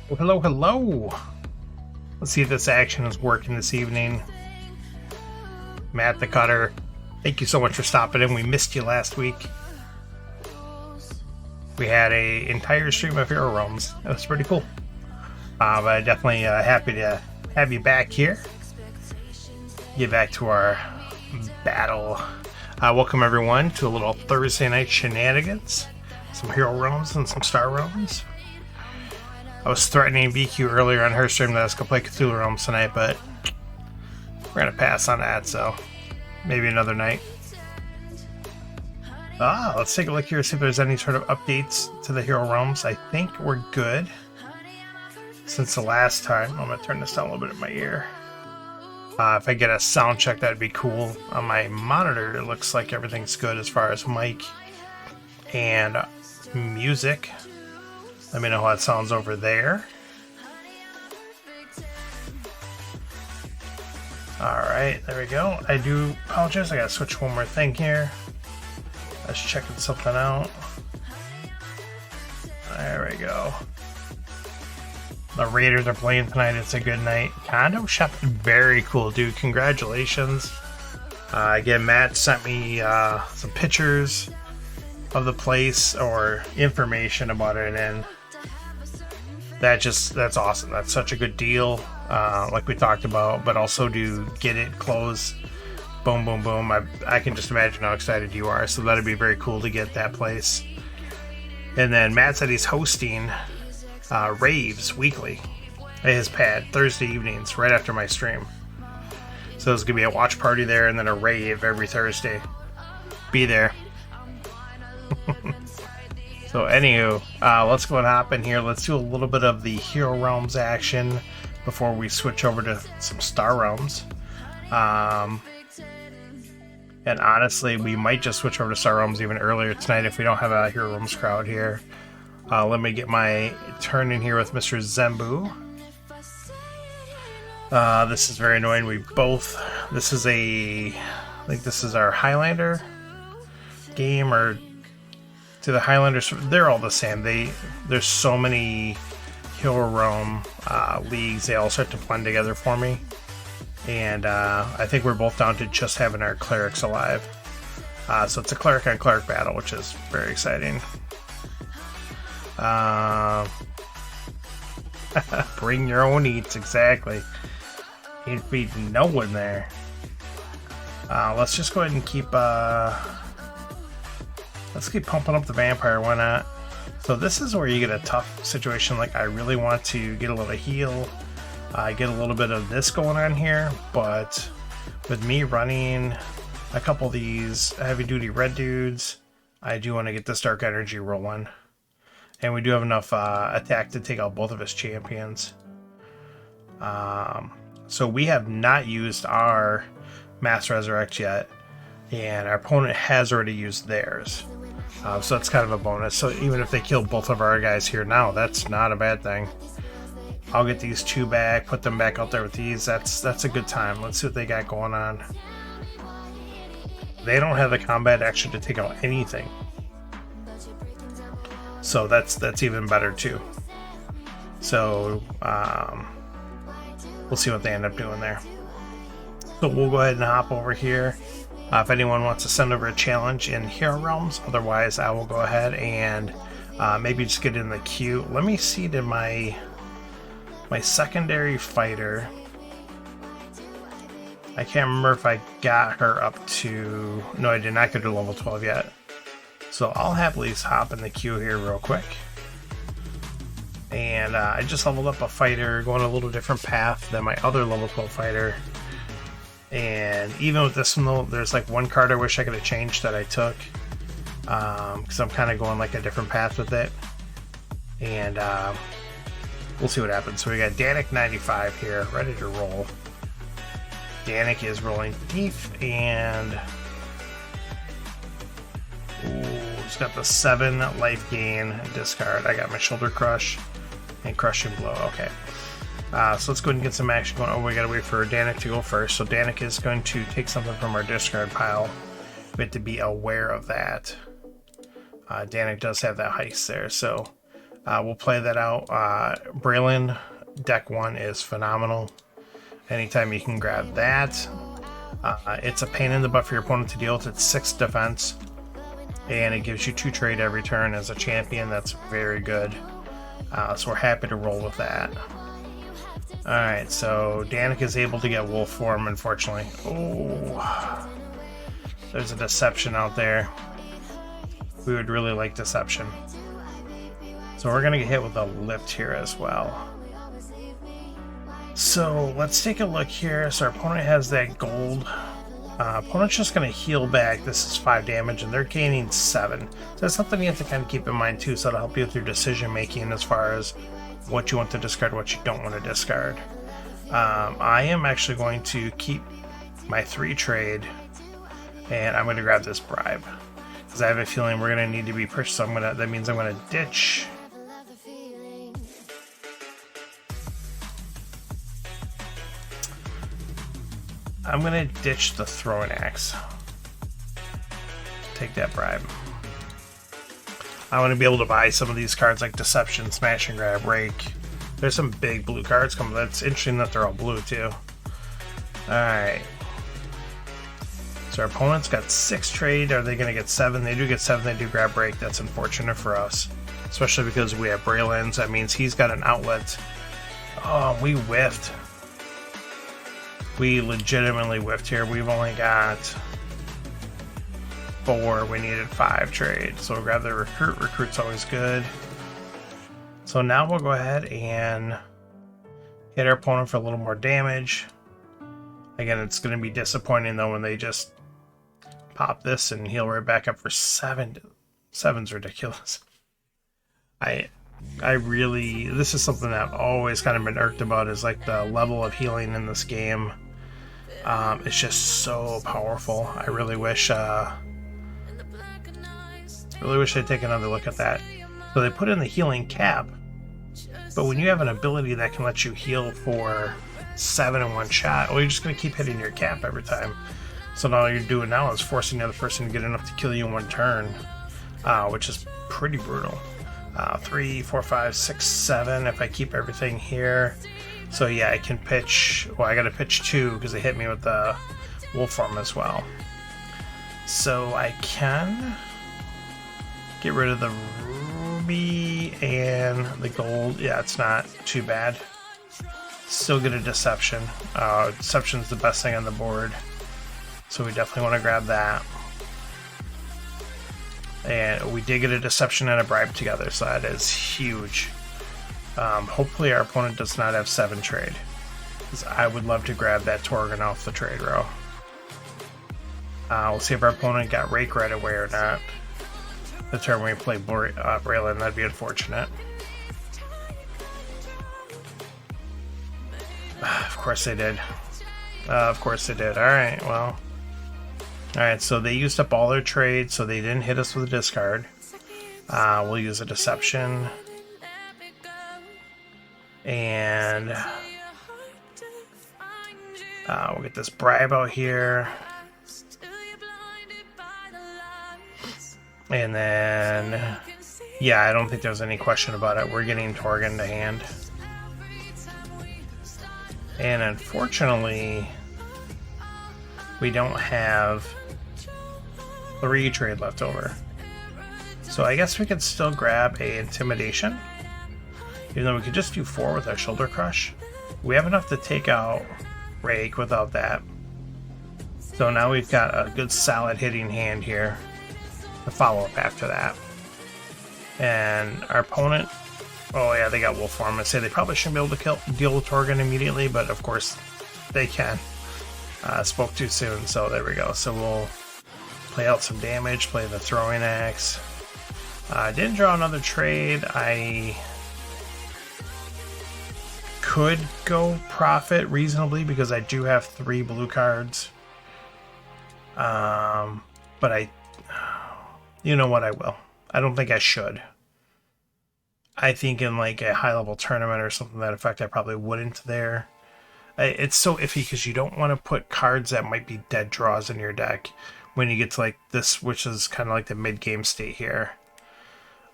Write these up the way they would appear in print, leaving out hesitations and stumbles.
Well, hello, hello. Let's see if this action is working this evening. Matt the Cutter, thank you so much for stopping in. We missed you last week. We had an entire stream of Hero Realms. It was pretty cool. But definitely happy to have you back here. Get back to our battle. Welcome everyone to a little Thursday night shenanigans. Some Hero Realms and some Star Realms. I was threatening BQ earlier on her stream that I was going to play Cthulhu Realms tonight, but we're going to pass on that, so maybe another night. Let's take a look here, see if there's any sort of updates to the Hero Realms. I think we're good. Since the last time, I'm going to turn this down a little bit in my ear. If I get a sound check, that'd be cool. On my monitor, it looks like everything's good as far as mic and music. Let me know how it sounds over there. Alright, there we go. I do apologize, I gotta switch one more thing here. I was checking something out. There we go. The Raiders are playing tonight. It's a good night. Condo shop, very cool, dude. Congratulations. Again, Matt sent me some pictures of the place or information about it, and that's awesome. That's such a good deal, like we talked about, but also to get it closed, boom, boom, boom. I can just imagine how excited you are, so that'd be very cool to get that place. And then Matt said he's hosting raves weekly at his pad Thursday evenings right after my stream. So there's gonna be a watch party there and then a rave every Thursday. Be there. So anywho, let's go and hop in here. Let's do a little bit of the Hero Realms action before we switch over to some Star Realms. And honestly, we might just switch over to Star Realms even earlier tonight if we don't have a Hero Realms crowd here. Let me get my turn in here with Mr. Zembu. This is very annoying. This is I think this is our Highlander game, or to the Highlanders, they're all the same. There's so many Hero Realm leagues, they all start to blend together for me. And I think we're both down to just having our clerics alive. So it's a cleric on cleric battle, which is very exciting. Bring your own eats, exactly. Ain't feeding no one there. Let's just go ahead and keep let's keep pumping up the vampire, why not? So this is where you get a tough situation. Like, I really want to get a little heal, get a little bit of this going on here, but with me running a couple of these heavy duty red dudes, I do want to get this dark energy rolling. And we do have enough attack to take out both of his champions. So we have not used our Mass Resurrect yet, and our opponent has already used theirs. So that's kind of a bonus. So even if they kill both of our guys here now, that's not a bad thing. I'll get these two back, put them back out there with these. That's a good time. Let's see what they got going on. They don't have the combat action to take out anything. So that's even better too. So we'll see what they end up doing there. So we'll go ahead and hop over here. If anyone wants to send over a challenge in Hero Realms, otherwise I will go ahead and maybe just get in the queue. Let me see to my secondary fighter. I can't remember if I got her up to... No, I did not get her to level 12 yet. So I'll happily hop in the queue here real quick. And I just leveled up a fighter, going a little different path than my other level 12 fighter. And even with this one though, there's like one card I wish I could have changed that I took. Because I'm kind of going like a different path with it. And we'll see what happens. So we got Danik 95 here, ready to roll. Danik is rolling deep, and he's got the 7 life gain discard. I got my shoulder crush and crushing blow. Okay. So let's go ahead and get some action going. Oh, we gotta wait for Danik to go first. So Danik is going to take something from our discard pile. We have to be aware of that. Danik does have that heist there, so we'll play that out. Braylon, deck 1 is phenomenal. Anytime you can grab that. It's a pain in the butt for your opponent to deal with. It's 6 defense, and it gives you 2 trade every turn as a champion. That's very good. So we're happy to roll with that. Alright, so Danik is able to get wolf form, unfortunately. Oh, there's a deception out there. We would really like deception. So we're going to get hit with a lift here as well. So let's take a look here. So our opponent has that gold. Opponent's just going to heal back. This is 5 damage, and they're gaining 7. So that's something you have to kind of keep in mind too, so it'll help you with your decision making as far as what you want to discard, what you don't want to discard. I am actually going to keep my 3 trade, and I'm going to grab this bribe. because I have a feeling we're going to need to be pushed, so that means I'm going to ditch. I'm going to ditch the throwing axe. Take that bribe. I want to be able to buy some of these cards like Deception, Smash and Grab, Rake. There's some big blue cards coming. That's interesting that they're all blue too. Alright. So our opponent's got 6 trade. Are they going to get 7? They do get 7. They do grab Rake. That's unfortunate for us. Especially because we have Braylons. That means he's got an outlet. Oh, we whiffed. We legitimately whiffed here. We've only got 4. We needed 5 trade. So we'll grab the Recruit. Recruit's always good. So now we'll go ahead and hit our opponent for a little more damage. Again, it's going to be disappointing though when they just pop this and heal right back up for 7. 7's ridiculous. I really, this is something that I've always kind of been irked about, is like the level of healing in this game. It's just so powerful. I really wish they'd take another look at that. So they put in the healing cap, but when you have an ability that can let you heal for 7 in one shot, well, you're just going to keep hitting your cap every time. So now all you're doing now is forcing the other person to get enough to kill you in one turn, which is pretty brutal. 3, 4, 5, 6, 7 if I keep everything here. So yeah, I can pitch, well, I got to pitch 2 because they hit me with the wolf form as well. So I can get rid of the ruby and the gold. Yeah, it's not too bad. Still get a deception. Deception's the best thing on the board, so we definitely want to grab that. And we did get a deception and a bribe together, so that is huge. Hopefully our opponent does not have 7 trade, because I would love to grab that Torgon off the trade row. We'll see if our opponent got Rake right away or not. The turn we play Braylon, that'd be unfortunate. Of course they did. Of course they did. Alright, well. Alright, so they used up all their trade, so they didn't hit us with a discard. We'll use a deception. And we'll get this bribe out here. And then, yeah, I don't think there's any question about it. We're getting Torgon to hand. And unfortunately, we don't have 3 trade left over. So I guess we could still grab a Intimidation. Even though we could just do 4 with our Shoulder Crush. We have enough to take out Rake without that. So now we've got a good solid hitting hand here. The follow-up after that. And our opponent, oh yeah, they got wolf form. I say they probably shouldn't be able to deal with Torgon immediately, but of course they can. Spoke too soon, so there we go. So we'll play out some damage, play the throwing axe. Didn't draw another trade. I could go profit reasonably because I do have 3 blue cards. But you know what, I will. I don't think I should. I think in like a high-level tournament or something to that effect, I probably wouldn't there. It's so iffy because you don't want to put cards that might be dead draws in your deck when you get to like this, which is kind of like the mid-game state here.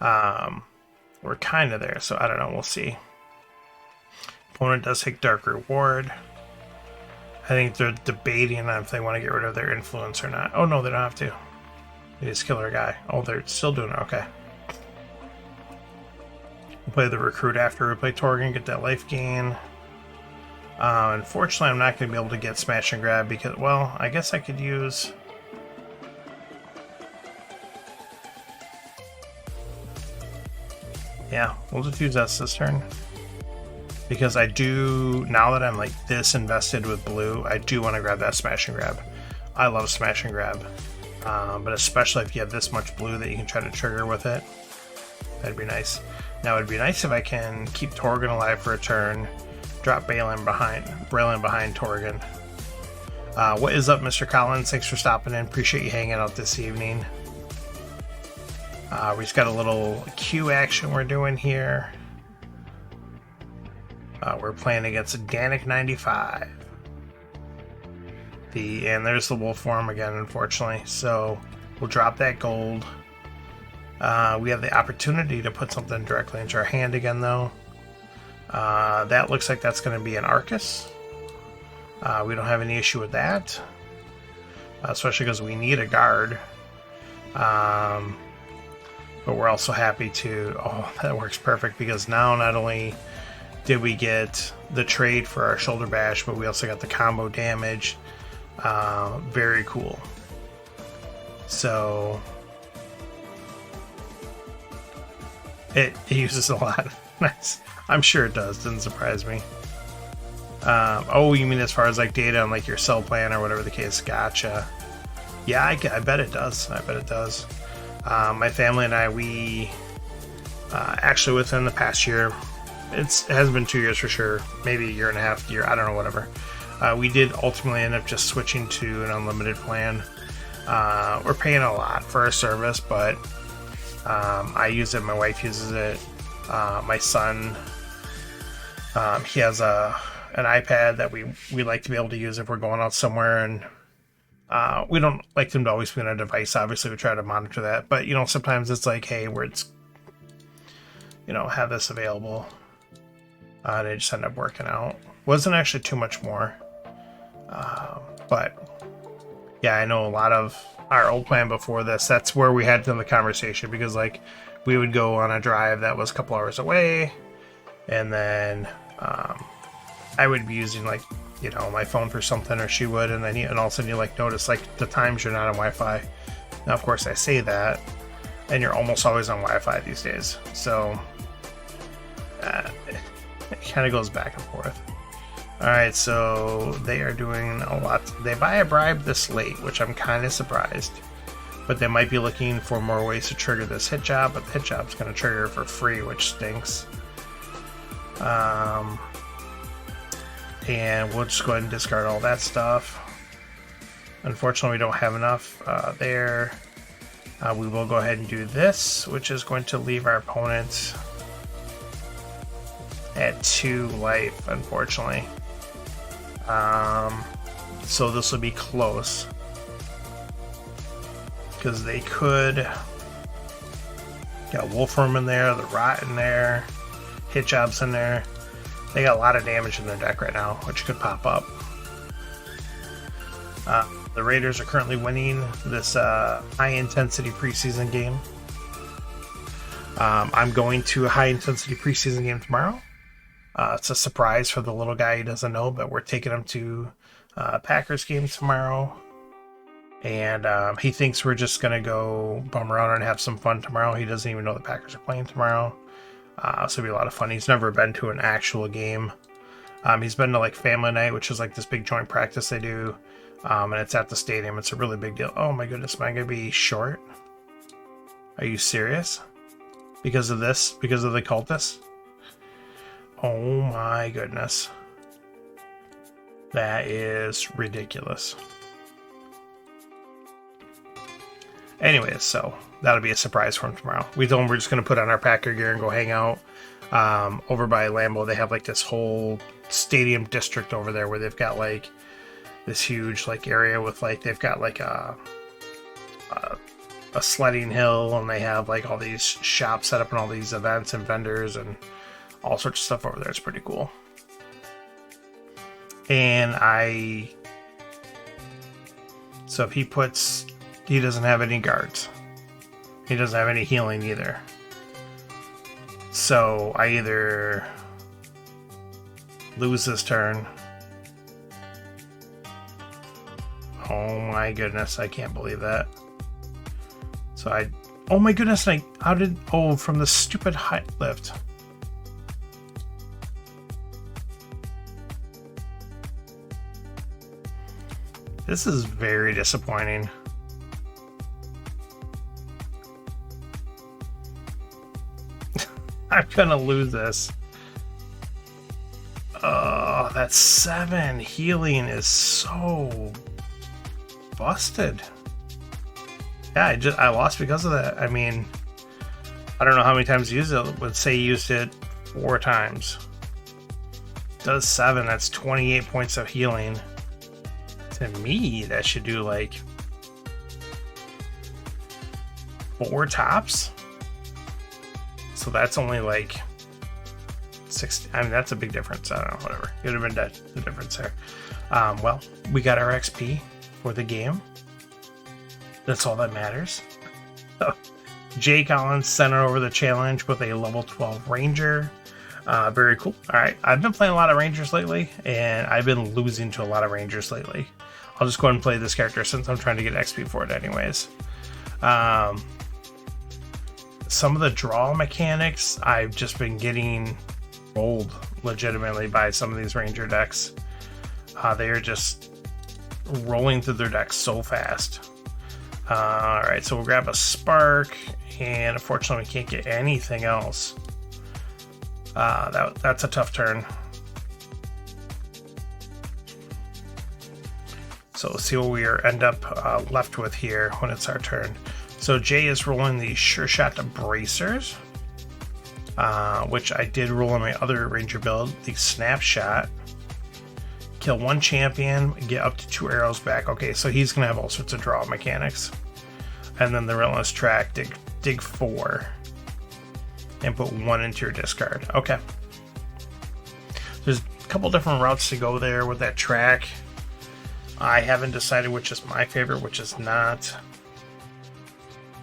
We're kind of there, so I don't know. We'll see. Opponent does take Dark Reward. I think they're debating on if they want to get rid of their influence or not. Oh no, they don't have to. They just kill our guy. Oh, they're still doing it. Okay. We'll play the Recruit after we play Torgon, get that life gain. Unfortunately, I'm not going to be able to get Smash and Grab because, well, I guess I could use... Yeah, we'll just use that this turn. Because I do, now that I'm like this invested with blue, I do want to grab that Smash and Grab. I love Smash and Grab. But especially if you have this much blue that you can try to trigger with it. That'd be nice. Now it'd be nice if I can keep Torgon alive for a turn, drop Braylon behind Torgon. What is up, Mr. Collins? Thanks for stopping in. Appreciate you hanging out this evening. We just got a little Q action we're doing here. We're playing against Danik 95. And there's the wolf form again, unfortunately. So we'll drop that gold. We have the opportunity to put something directly into our hand again, though. That looks like that's going to be an Arcus. We don't have any issue with that, especially because we need a guard. But we're also happy to... Oh, that works perfect, because now not only did we get the trade for our shoulder bash, but we also got the combo damage. Very cool. So it uses a lot. Nice. I'm sure it does. Doesn't surprise me. Oh, you mean as far as like data on like your cell plan or whatever the case? Gotcha. Yeah, I bet it does. I bet it does. My family and I, we actually within the past year, it hasn't been 2 years for sure, maybe a year and a half, I don't know, whatever. We did ultimately end up just switching to an unlimited plan. We're paying a lot for our service, but I use it, my wife uses it. My son, he has an iPad that we like to be able to use if we're going out somewhere, and we don't like them to always be on a device. Obviously, we try to monitor that, but sometimes it's like, hey, where it's have this available. They just end up working out. Wasn't actually too much more, but yeah, I know a lot of our old plan before this. That's where we had the conversation, because like we would go on a drive that was a couple hours away, and then I would be using like my phone for something, or she would, and then and all of a sudden you like notice like the times you're not on Wi-Fi. Now of course I say that, and you're almost always on Wi-Fi these days, so it kind of goes back and forth. Alright, so they are doing a lot. They buy a bribe this late, which I'm kind of surprised, but they might be looking for more ways to trigger this hit job, but the hit job's going to trigger for free, which stinks. And we'll just go ahead and discard all that stuff. Unfortunately, we don't have enough there. We will go ahead and do this, which is going to leave our opponent at 2 life, unfortunately. So this will be close, because they could got Wolfram in there, the Rot in there, hit jobs in there. They got a lot of damage in their deck right now, which could pop up. The Raiders are currently winning this high-intensity preseason game. I'm going to a high-intensity preseason game tomorrow. It's a surprise for the little guy. He doesn't know, but we're taking him to a Packers game tomorrow. And he thinks we're just going to go bum around and have some fun tomorrow. He doesn't even know the Packers are playing tomorrow. So it'll be a lot of fun. He's never been to an actual game. He's been to like family night, which is like this big joint practice they do. And it's at the stadium. It's a really big deal. Oh my goodness, am I going to be short? Are you serious? Because of this? Because of the cultists? Oh my goodness. That is ridiculous. Anyways, so that'll be a surprise for him tomorrow. We told him we're just going to put on our Packer gear and go hang out. Over by Lambeau, they have like this whole stadium district over there where they've got like this huge like area with like, they've got like a sledding hill, and they have like all these shops set up and all these events and vendors and all sorts of stuff over there. It's pretty cool. And so if he doesn't have any guards. He doesn't have any healing either. So I either lose this turn. Oh my goodness, I can't believe that. So oh my goodness, from the stupid height lift. This is very disappointing. I'm gonna lose this. Oh, that 7 healing is so busted. Yeah, I lost because of that. I mean, I don't know how many times you use it. Let's say you used it 4 times. Does 7, that's 28 points of healing. To me, that should do like 4 tops. So that's only like 60. I mean, that's a big difference. I don't know, whatever. It would have been the difference there. Well, we got our XP for the game. That's all that matters. Jay Collins sent over the challenge with a level 12 Ranger. Very cool. Alright, I've been playing a lot of Rangers lately, and I've been losing to a lot of Rangers lately. I'll just go ahead and play this character since I'm trying to get XP for it anyways. Some of the draw mechanics, I've just been getting rolled legitimately by some of these Ranger decks. They are just rolling through their decks so fast. Alright, so we'll grab a Spark, and unfortunately we can't get anything else. That's a tough turn. So let's see what we end up left with here when it's our turn. So Jay is rolling the Sure Shot Bracers, which I did roll in my other Ranger build, the Snapshot. Kill 1 champion, get up to 2 arrows back. Okay, so he's gonna have all sorts of draw mechanics. And then the Relentless Track, dig 4. And put 1 into your discard. Okay. There's a couple different routes to go there with that track. I haven't decided which is my favorite, which is not.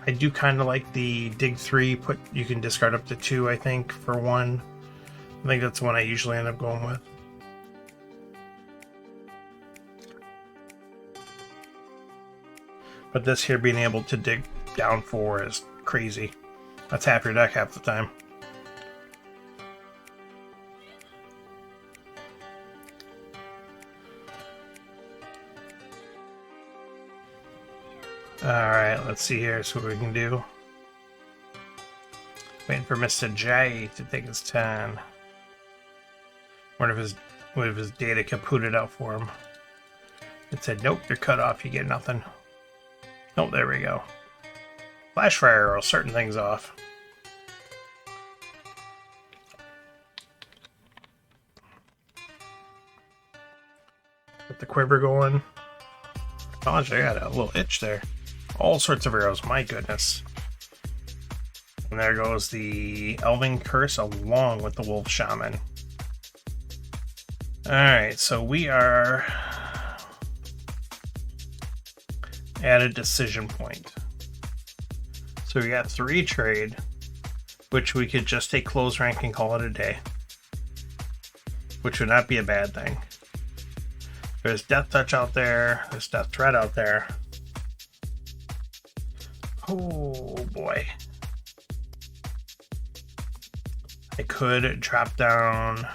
I do kind of like the dig 3. You can discard up to 2, I think, for 1. I think that's the one I usually end up going with. But this here being able to dig down 4 is crazy. That's half your deck half the time. Alright, let's see here. See what we can do. Waiting for Mr. J to take his turn. Wonder if his data caputed out for him. It said, nope, you're cut off, you get nothing. Oh, there we go. Flash Fire will certain things off. Get the quiver going. Gosh, I got a little itch there. All sorts of arrows, my goodness. And there goes the Elven Curse along with the Wolf Shaman. Alright, so we are at a decision point. So we got 3 trade, which we could just take close rank and call it a day, which would not be a bad thing. There's Death Touch out there, there's Death Threat out there. Oh boy. I could drop down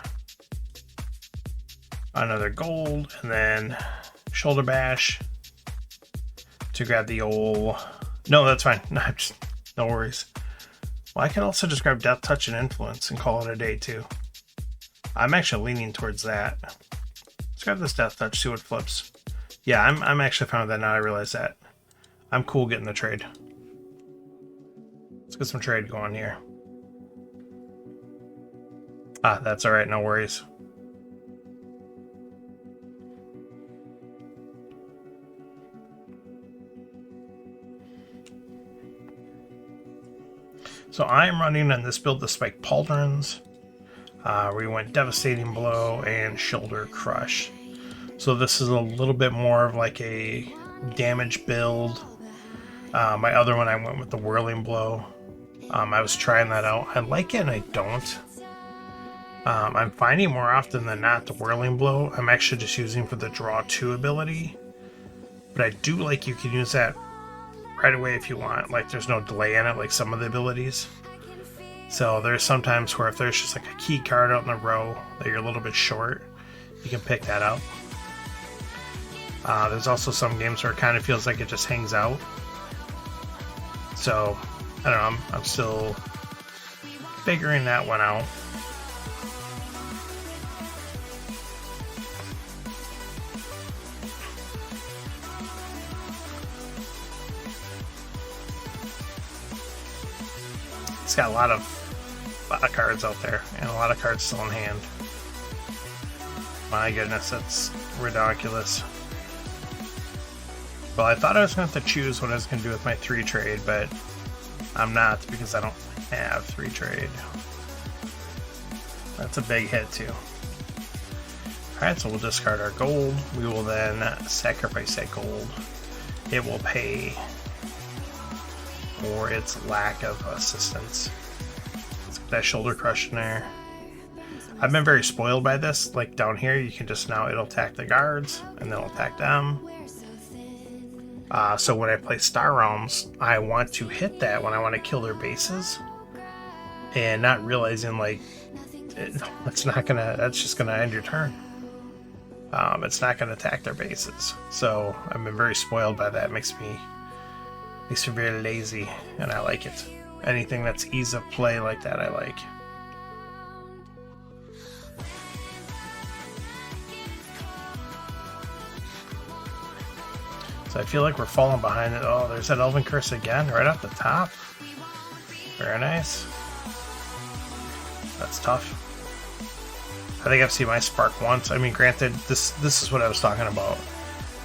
another gold and then Shoulder Bash to grab the old... No, that's fine. No worries. Well, I can also just grab Death Touch and Influence and call it a day too. I'm actually leaning towards that. Let's grab this Death Touch, see what flips. Yeah, I'm actually fine with that now. I realize that. I'm cool getting the trade. Let's get some trade going here. Ah, that's alright, no worries. So I'm running on this build the Spike Pauldrons. We went Devastating Blow and Shoulder Crush. So this is a little bit more of like a damage build. My other one I went with the Whirling Blow. I was trying that out. I like it and I don't. I'm finding more often than not the Whirling Blow I'm actually just using for the Draw 2 ability. But I do like you can use that right away if you want. Like there's no delay in it like some of the abilities. So there's sometimes where if there's just like a key card out in the row that you're a little bit short, you can pick that up. There's also some games where it kind of feels like it just hangs out. So I don't know, I'm still figuring that one out. He's got a lot of cards out there, and a lot of cards still in hand. My goodness, that's ridiculous. Well, I thought I was going to have to choose what I was going to do with my 3 trade, but I'm not, because I don't have 3 trade. That's a big hit too. Alright, so we'll discard our gold. We will then sacrifice that gold. It will pay for its lack of assistance. Let's get that shoulder crush in there. I've been very spoiled by this. Like down here, you can just now, it'll attack the guards, and then it'll attack them. So when I play Star Realms, I want to hit that when I want to kill their bases. And not realizing, like, that's just gonna end your turn. It's not gonna attack their bases. So I've been very spoiled by that. It makes me very lazy, and I like it. Anything that's ease of play like that, I like. So I feel like we're falling behind it. Oh, there's that Elven Curse again, right off the top. Very nice. That's tough. I think I've seen my spark once. I mean, granted, this is what I was talking about.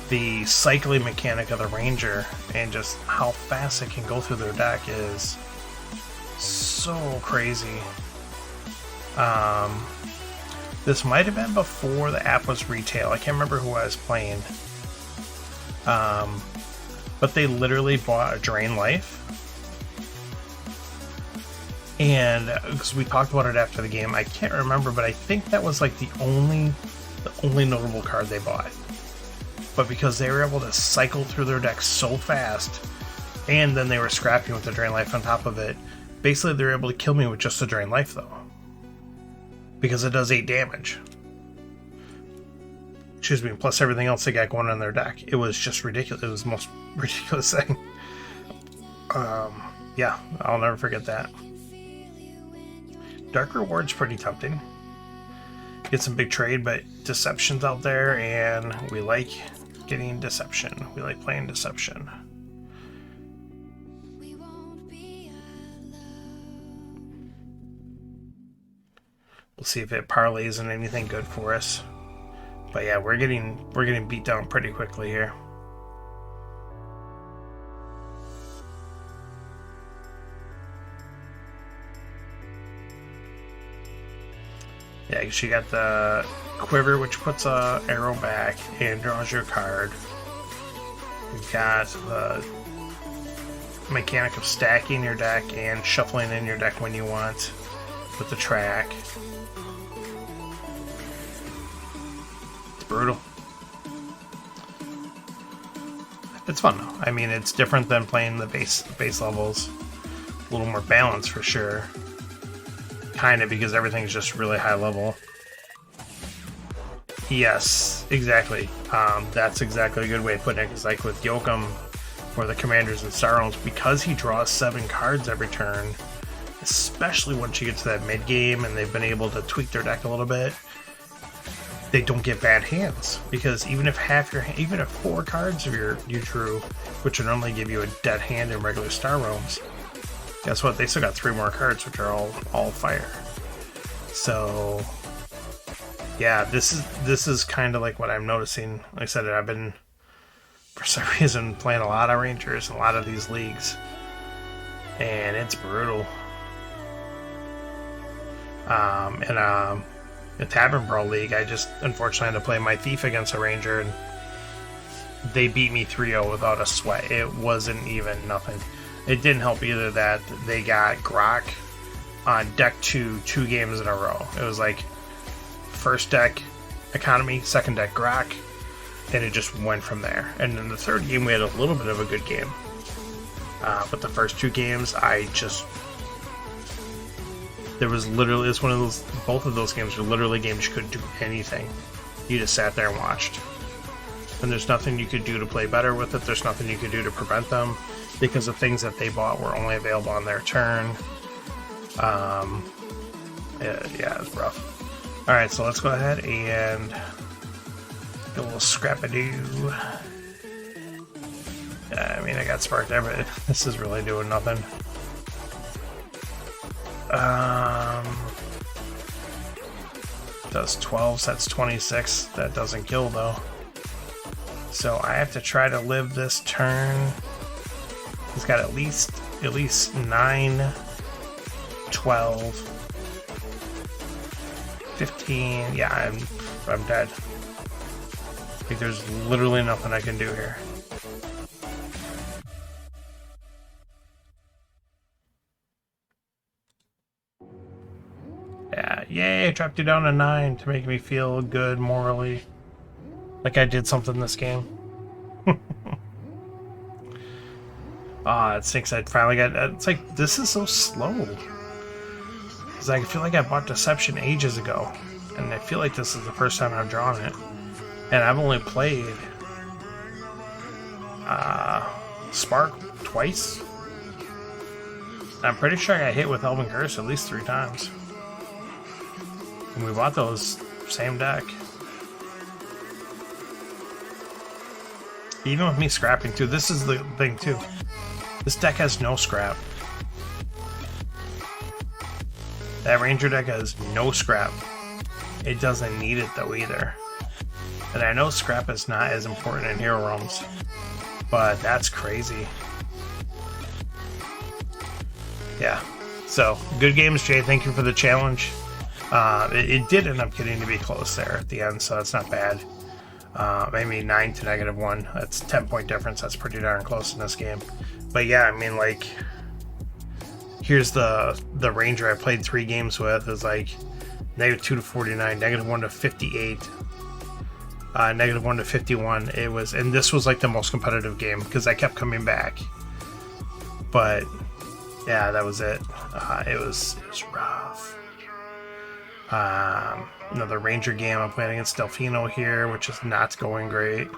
The cycling mechanic of the Ranger and just how fast it can go through their deck is so crazy. This might have been before the app was retail. I can't remember who I was playing. But they literally bought a Drain Life. And because we talked about it after the game, I can't remember, but I think that was like the only notable card they bought. But because they were able to cycle through their deck so fast, and then they were scrapping with the Drain Life on top of it, basically they were able to kill me with just the Drain Life though. Because it does 8 damage. Excuse me, plus everything else they got going on in their deck. It was just ridiculous. It was the most ridiculous thing. Yeah, I'll never forget that. Dark Reward's pretty tempting. Get some big trade, but Deception's out there, and we like getting Deception. We like playing Deception. We'll see if it parlays in anything good for us. But yeah, we're getting beat down pretty quickly here. Yeah, because you got the Quiver, which puts a arrow back and draws your card. You've got the mechanic of stacking your deck and shuffling in your deck when you want with the track. It's brutal. It's fun though. I mean, it's different than playing the base levels. A little more balanced for sure. Kind of, because everything's just really high level. Yes, exactly. That's exactly a good way of putting it. Because like with Yoakum or the Commanders and Star Realms, because he draws 7 cards every turn, especially once you get to that mid game and they've been able to tweak their deck a little bit, they don't get bad hands. Because even if 4 cards of you drew, which would normally give you a dead hand in regular Star Realms, guess what? They still got 3 more cards, which are all fire. So yeah, this is kind of like what I'm noticing. Like I said, I've been, for some reason, playing a lot of Rangers in a lot of these leagues, and it's brutal. In a Tavern Brawl league, I just unfortunately had to play my Thief against a Ranger, and they beat me 3-0 without a sweat. It wasn't even nothing. It didn't help either that they got Grok on deck 2 games in a row. It was like first deck Economy, second deck Grok, and it just went from there. And in the third game, we had a little bit of a good game. But the first 2 games, there was literally, it's one of those, both of those games were literally games you couldn't do anything. You just sat there and watched. And there's nothing you could do to play better with it. There's nothing you could do to prevent them, because the things that they bought were only available on their turn. Yeah, it's rough. Alright, so let's go ahead and get a little scrap-a-doo. Yeah, I mean, I got sparked there, but this is really doing nothing. Does 12, so that's 26. That doesn't kill though. So I have to try to live this turn. He's got at least 9, 12, 15. Yeah, I'm dead. Like there's literally nothing I can do here. Yeah, yay, dropped you down to 9 to make me feel good morally. Like I did something this game. Ah, it stinks. I finally got. It's like, this is so slow. Because I feel like I bought Deception ages ago. And I feel like this is the first time I've drawn it. And I've only played Spark twice. I'm pretty sure I got hit with Elven Curse at least 3 times. And we bought those same deck. Even with me scrapping too, this is the thing too. This deck has no scrap. That Ranger deck has no scrap. It doesn't need it though either. And I know scrap is not as important in Hero Realms, but that's crazy. Yeah. So, good games, Jay. Thank you for the challenge. It did end up getting to be close there at the end, so that's not bad. Maybe 9 to -1. That's 10-point difference. That's pretty darn close in this game. But yeah, I mean, like, here's the Ranger I played 3 games with is like -2 to 49, -1 to 58, -1 to 51. It was, and this was like the most competitive game because I kept coming back. But yeah, that was it. It was rough. Another Ranger game. I'm playing against Delfino here, which is not going great.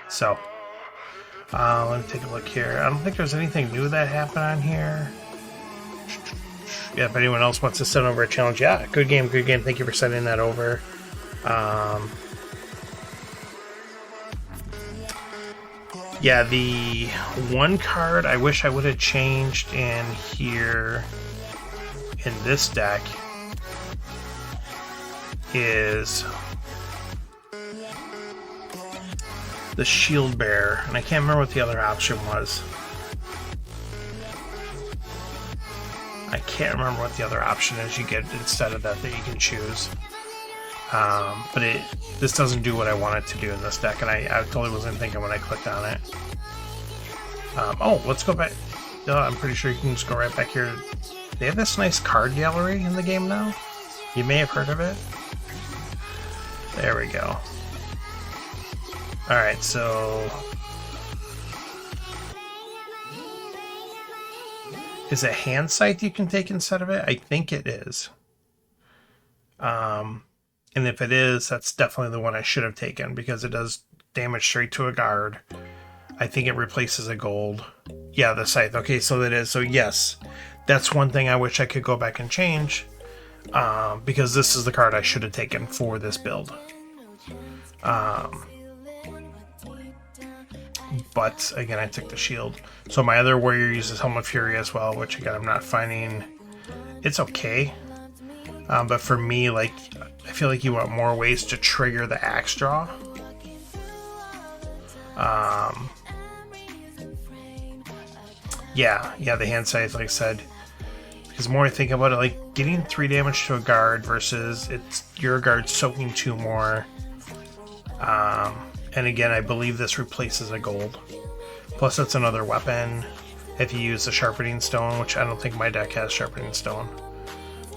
So, let me take a look here. I don't think there's anything new that happened on here. Yeah, if anyone else wants to send over a challenge, yeah, good game, good game. Thank you for sending that over. Yeah, the one card I wish I would have changed in here in this deck is the Shield Bearer, and I can't remember what the other option was. I can't remember what the other option is you get instead of that you can choose. But this doesn't do what I want it to do in this deck, and I totally wasn't thinking when I clicked on it. Oh, let's go back. I'm pretty sure you can just go right back here. They have this nice card gallery in the game now. You may have heard of it. There we go. Alright, so... is it Hand Scythe you can take instead of it? I think it is. And if it is, that's definitely the one I should have taken because it does damage straight to a guard. I think it replaces a gold. Yeah, the Scythe. Okay, so that is. So yes, that's one thing I wish I could go back and change. Because this is the card I should have taken for this build. But again, I took the shield. So my other warrior uses Helm of Fury as well, which again, I'm not finding. It's okay. But for me, like, I feel like you want more ways to trigger the axe draw. Yeah, the Hand Scythe, like I said. Because the more I think about it, like, getting 3 damage to a guard versus it's your guard soaking 2 more. And again, I believe this replaces a gold. Plus, it's another weapon if you use the Sharpening Stone, which I don't think my deck has Sharpening Stone.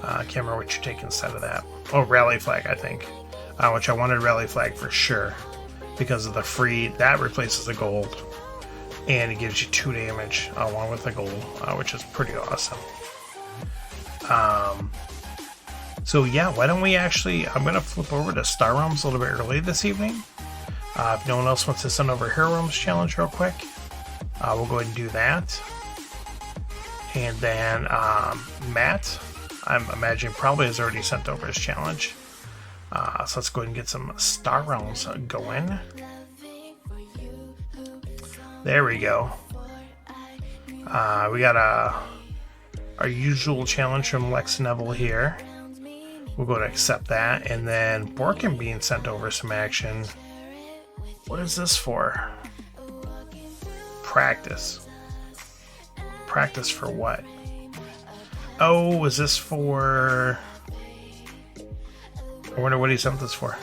I can't remember what you take instead of that. Oh, Rally Flag, I think. Which I wanted Rally Flag for sure. Because of the free, that replaces the gold. And it gives you 2 damage along with the gold, which is pretty awesome. So yeah, why don't we actually, I'm going to flip over to Star Realms a little bit early this evening. If no one else wants to send over a Hero Realms challenge real quick, we'll go ahead and do that. And then Matt, I'm imagining probably has already sent over his challenge. So let's go ahead and get some Star Realms going. There we go. We got our usual challenge from Lex Neville here. We'll go to accept that, and then Borkin being sent over some action. What is this for? Practice. Practice for what? Oh, is this for... I wonder what he sent this for.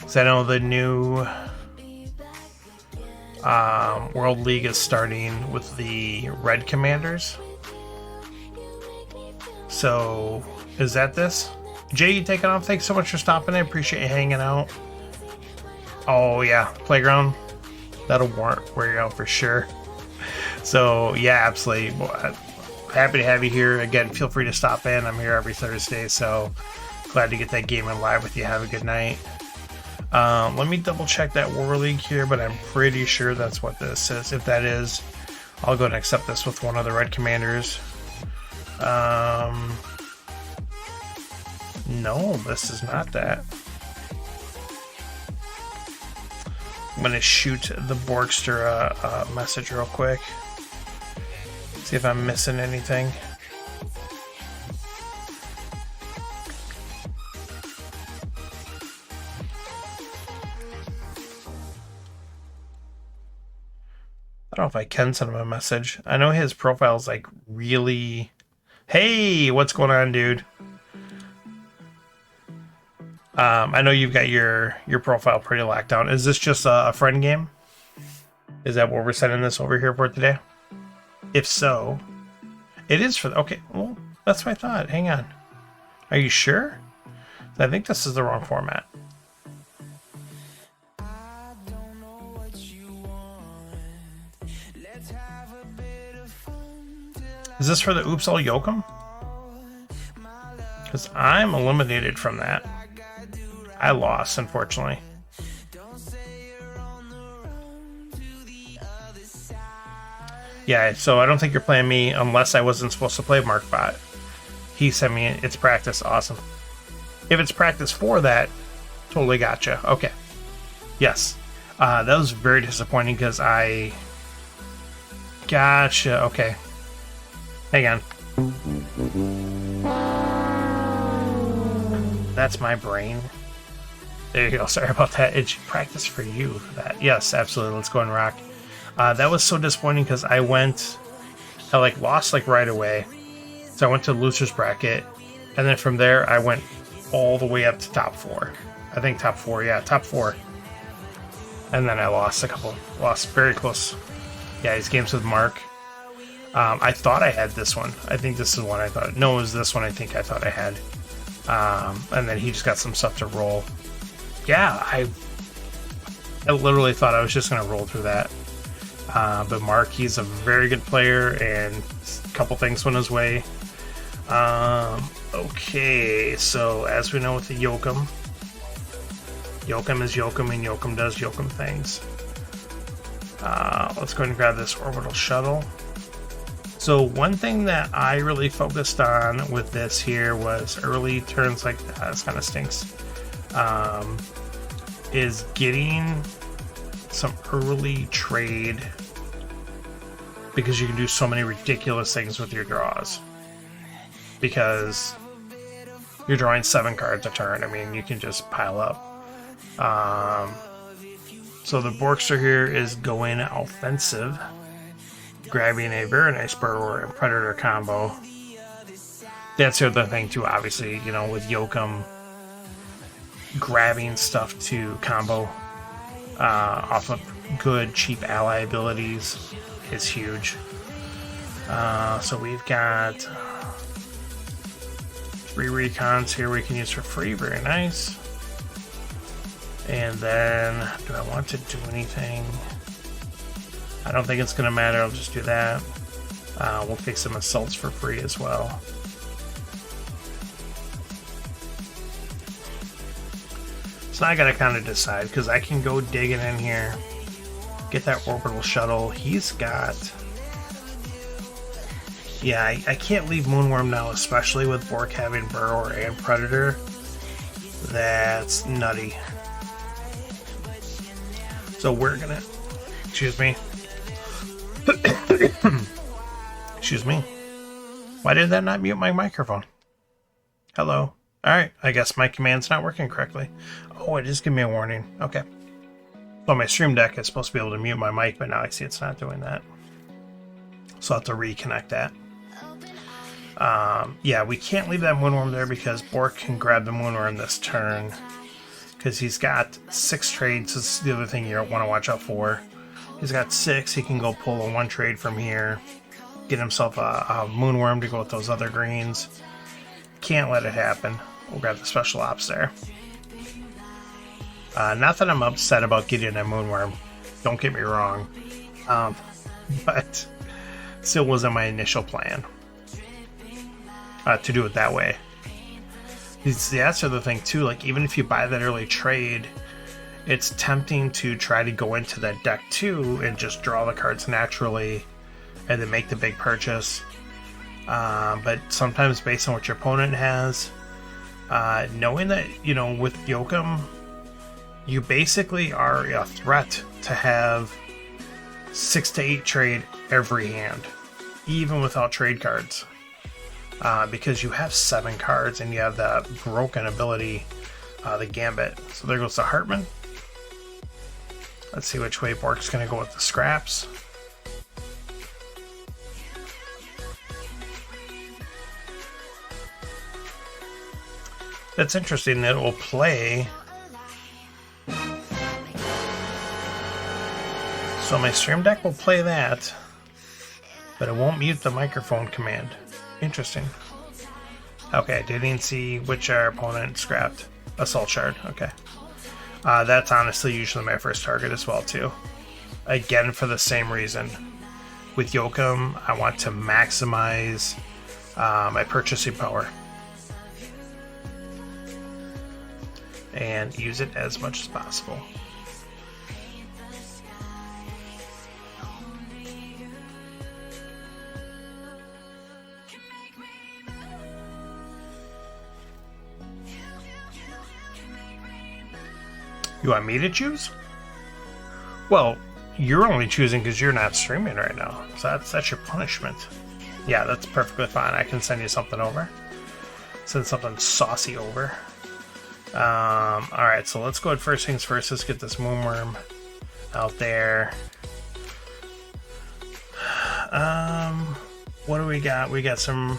So I know the new World League is starting with the Red Commanders. So, is that this? Jay, you taking off? Thanks so much for stopping. I appreciate you hanging out. Oh, yeah. Playground. That'll wear you out for sure. So, yeah, absolutely. Happy to have you here. Again, feel free to stop in. I'm here every Thursday, so glad to get that game in live with you. Have a good night. Let me double check that World League here, but I'm pretty sure that's what this is. If that is, I'll go and accept this with one of the Red Commanders. No, this is not that. I'm going to shoot the Borgster a message real quick. See if I'm missing anything. I don't know if I can send him a message. I know his profile's like really... Hey, what's going on, dude? I know you've got your profile pretty locked down. Is this just a friend game? Is that what we're sending this over here for today? If so, it is for... Okay, well, that's what I thought. Hang on. Are you sure? I think this is the wrong format. Is this for the Oops All Yokum? Because I'm eliminated from that. I lost, unfortunately. Yeah, so I don't think you're playing me unless I wasn't supposed to play MarkBot. He sent me it's practice. Awesome. If it's practice for that, totally gotcha. Okay. Yes. That was very disappointing because I... Gotcha. Okay. Hang on. That's my brain. There you go. Sorry about that. It's practice for you for that. Yes, absolutely. Let's go and rock. That was so disappointing because I lost right away. So I went to loser's bracket, and then from there I went all the way up to top 4. I think top 4. Yeah, top 4. And then I lost lost very close. Yeah, these games with Mark. I thought I had this one. I think this is one I thought. No, it was this one I thought I had. And then he just got some stuff to roll. Yeah, I literally thought I was just going to roll through that. But Mark, he's a very good player, and a couple things went his way. Okay, so as we know with the Yokum is Yokum, and Yokum does Yokum things. Let's go ahead and grab this orbital shuttle. So one thing that I really focused on with this here was early turns like that. This kind of stinks. Is getting some early trade, because you can do so many ridiculous things with your draws. Because you're drawing 7 cards a turn. I mean, you can just pile up. So the Borgster here is going offensive, grabbing a very nice Burrower and Predator combo. That's the other thing too, obviously, with Yokum, grabbing stuff to combo off of good, cheap ally abilities is huge. So we've got 3 recons here we can use for free. Very nice. And then, do I want to do anything? I don't think it's going to matter. I'll just do that. We'll take some assaults for free as well. So now I got to kind of decide, because I can go digging in here, get that orbital shuttle. He's got... Yeah, I can't leave Moonworm now, especially with Bork having Burrower and Predator. That's nutty. So we're gonna Excuse me. Excuse me. Why did that not mute my microphone? Hello. Alright, I guess my command's not working correctly. Oh, it is giving me a warning. Okay. So my Stream Deck is supposed to be able to mute my mic, but now I see it's not doing that. So I'll have to reconnect that. Yeah, we can't leave that Moonworm there because Bork can grab the Moonworm this turn. Because he's got 6 trades. This is the other thing you want to watch out for. He's got 6. He can go pull a 1 trade from here. Get himself a Moonworm to go with those other greens. Can't let it happen. We'll grab the special ops there. Not that I'm upset about getting a Moonworm. Don't get me wrong. But still wasn't my initial plan to do it that way. That's the other thing too. Like, even if you buy that early trade, it's tempting to try to go into that deck too and just draw the cards naturally and then make the big purchase. But sometimes based on what your opponent has, knowing that, you know, with Yokum, you basically are a threat to have 6 to 8 trade every hand, even without trade cards. Because you have 7 cards and you have the broken ability, the Gambit. So there goes the Hartman. Let's see which way Bork's going to go with the scraps. That's interesting that it will play. So my Stream Deck will play that, but it won't mute the microphone command. Interesting. Okay, I didn't see which our opponent scrapped. Assault Shard, okay. That's honestly usually my first target as well too. Again, for the same reason. With Yokum, I want to maximize my purchasing power. And use it as much as possible. You want me to choose? Well, you're only choosing because you're not streaming right now. So that's your punishment. Yeah, that's perfectly fine. I can send you something over. Send something saucy over. Alright, so let's go ahead first things first. Let's get this Moonworm out there. What do we got? We got some...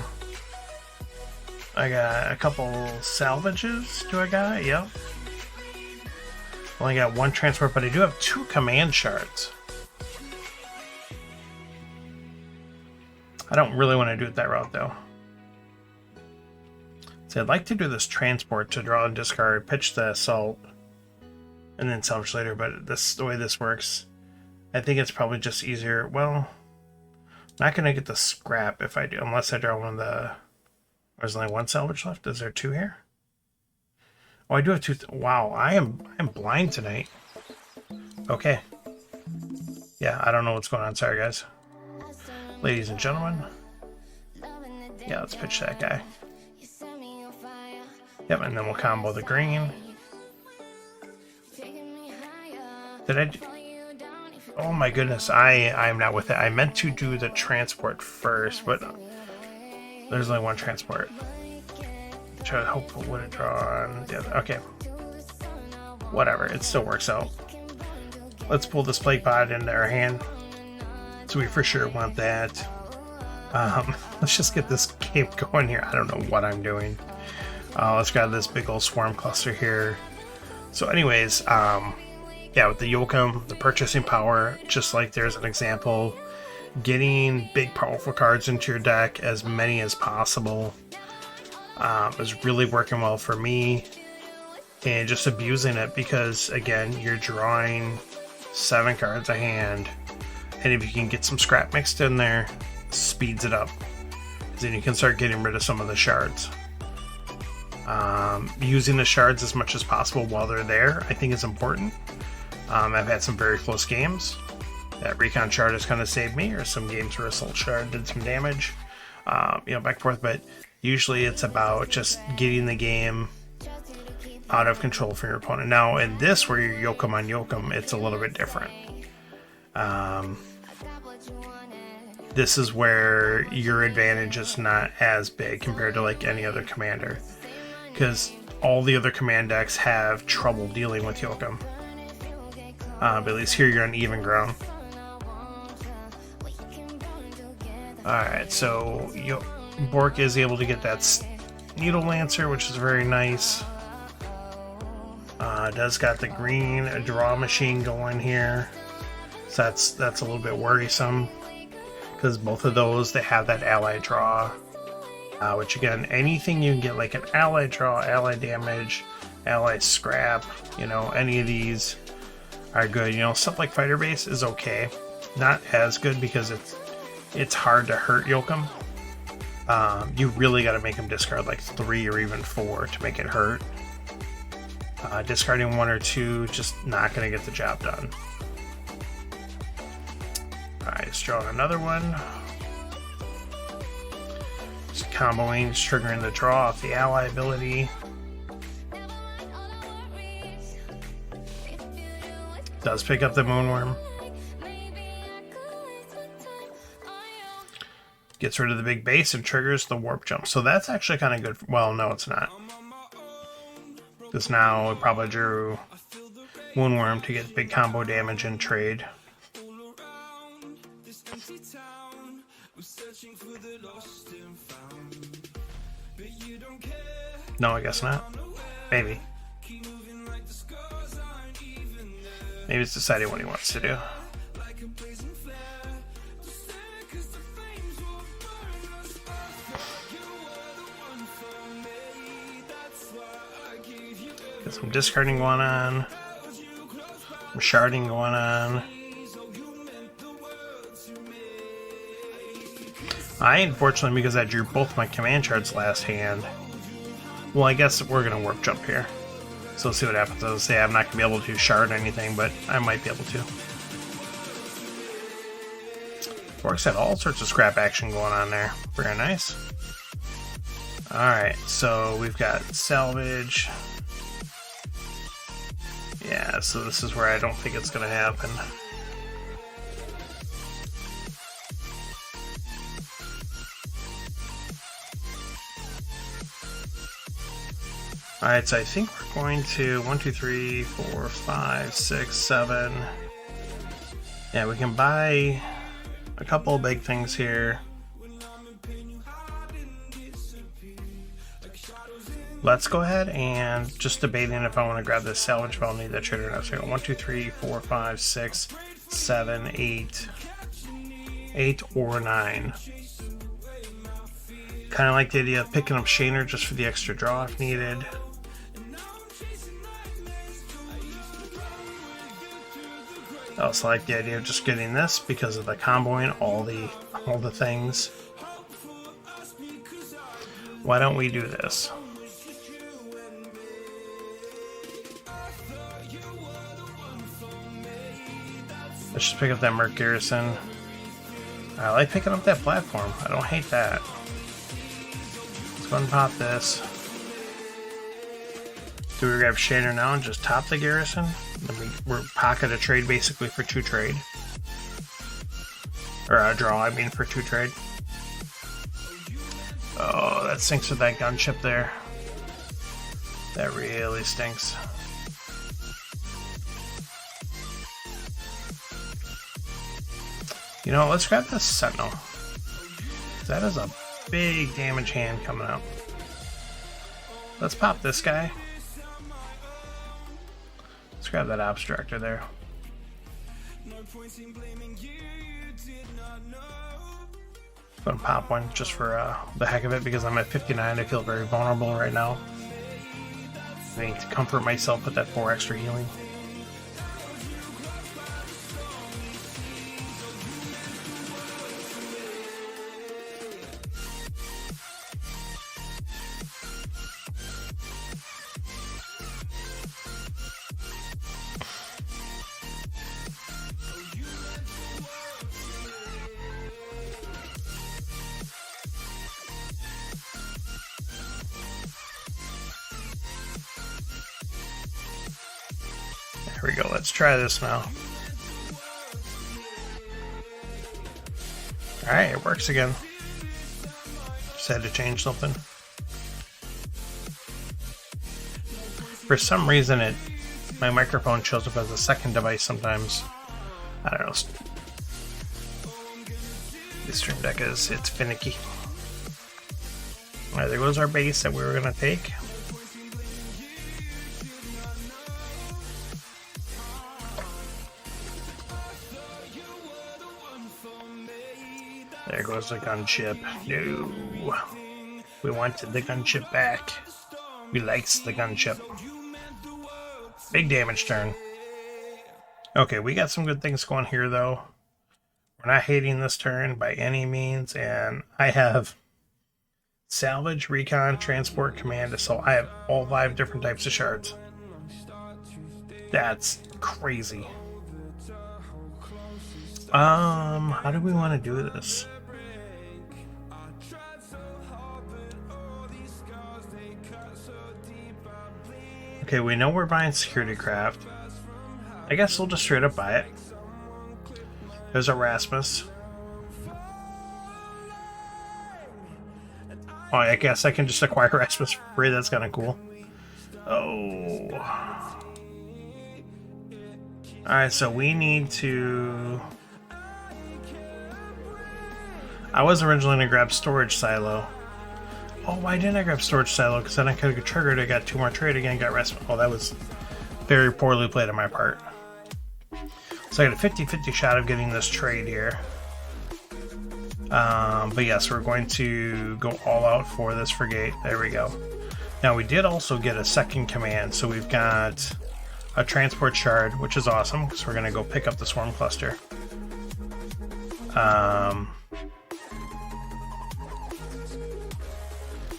I got a couple salvages. Do I got? Yep. Only got 1 transport, but I do have 2 command shards. I don't really want to do it that route, though. So I'd like to do this transport to draw and discard, pitch the assault, and then salvage later, but the way this works, I think it's probably just easier. Well, not going to get the scrap if I do, unless I draw one of the... There's only 1 salvage left. Is there 2 here? Oh, I do have 2. Wow, I am blind tonight. Okay. Yeah, I don't know what's going on. Sorry, guys. Ladies and gentlemen. Yeah, let's pitch that guy. Yep, and then we'll combo the green. Did I... Oh my goodness, I'm not with it. I meant to do the transport first, but there's only 1 transport. Try to hope it would have drawn the other. Okay. Whatever, it still works out. Let's pull this Plague Bot into our hand. So we for sure want that. Let's just get this game going here. I don't know what I'm doing. Let's grab this big old swarm cluster here. So anyways, yeah, with the Yokum, the purchasing power, just like there's an example, getting big powerful cards into your deck, as many as possible, is really working well for me. And just abusing it because, again, you're drawing 7 cards a hand. And if you can get some scrap mixed in there, speeds it up. Then you can start getting rid of some of the shards. Using the shards as much as possible while they're there, I think is important. I've had some very close games. That Recon shard has kind of saved me, or some games where Assault shard did some damage. You know, back and forth, but usually it's about just getting the game out of control for your opponent. Now, in this, where you're Yokum on Yokum, it's a little bit different. This is where your advantage is not as big compared to like any other commander, because all the other command decks have trouble dealing with Yokum. But at least here you're on even ground. Alright, so Bork is able to get that Needle Lancer, which is very nice. Does got the green draw machine going here, so that's a little bit worrisome, because both of those, they have that ally draw, which again, anything you can get like an ally draw, ally damage, ally scrap, you know, any of these are good. You know, stuff like Fighter Base is okay, not as good because it's hard to hurt Yokum. You really got to make him discard like 3 or even 4 to make it hurt. Discarding 1 or 2, just not going to get the job done. Alright, let's draw another one. Just comboing, just triggering the draw off the ally ability. Does pick up the Moonworm. Gets rid of the big base and triggers the Warp Jump. So that's actually kind of good. Well, no, it's not. Because now we probably drew Moonworm to get big combo damage and trade. No, I guess not. Maybe. Maybe it's deciding what he wants to do. Got some discarding going on. Some sharding going on. Unfortunately, because I drew both my command shards last hand, well, I guess we're going to warp jump here. So let's see what happens. I'll say I'm not going to be able to shard anything, but I might be able to. Bork's had all sorts of scrap action going on there. Very nice. Alright, so we've got salvage. Yeah, so this is where I don't think it's going to happen. Alright, so I think we're going to 1, 2, 3, 4, 5, 6, 7. Yeah, we can buy a couple of big things here. Let's go ahead and just debating if I want to grab this salvage, but I'll need that trader enough. So 1, 2, 3, 4, 5, 6, 7, 8. 8 or 9. Kind of like the idea of picking up Shaner just for the extra draw if needed. I also like the idea of just getting this because of the comboing all the things. Why don't we do this? Let's just pick up that Merc Garrison. I like picking up that platform. I don't hate that. Let's go and pop this. Do we grab Shaner now and just top the Garrison? Then we're pocket a trade basically for 2 trade. Or a draw, I mean, for 2 trade. Oh, that stinks with that gunship there. That really stinks. You know, let's grab this Sentinel. That is a big damage hand coming up. Let's pop this guy. Let's grab that Ops Director there. I'm gonna pop one just for the heck of it because I'm at 59. I feel very vulnerable right now. I need to comfort myself with that 4 extra healing. Here we go, let's try this now. Alright, it works again. Just had to change something. For some reason, my microphone shows up as a second device sometimes. I don't know. This Stream Deck it's finicky. Alright, there goes our base that we were gonna take. There goes the gunship. No. We wanted the gunship back. We likes the gunship. Big damage turn. Okay, we got some good things going here, though. We're not hating this turn by any means, and I have salvage, recon, transport, command, assault. I have all 5 different types of shards. That's crazy. How do we want to do this? Okay, we know we're buying security craft. I guess we'll just straight up buy it. There's Erasmus. Oh, I guess I can just acquire Erasmus for free. That's kind of cool. Oh. Alright, so we need to... I was originally going to grab storage silo. Oh, why didn't I grab storage silo? Because then I could have triggered it, got 2 more trade again, got rest. Oh, that was very poorly played on my part. So I got a 50-50 shot of getting this trade here. But yes, we're going to go all out for this frigate. There we go. Now we did also get a second command, so we've got a transport shard, which is awesome because we're going to go pick up the swarm cluster.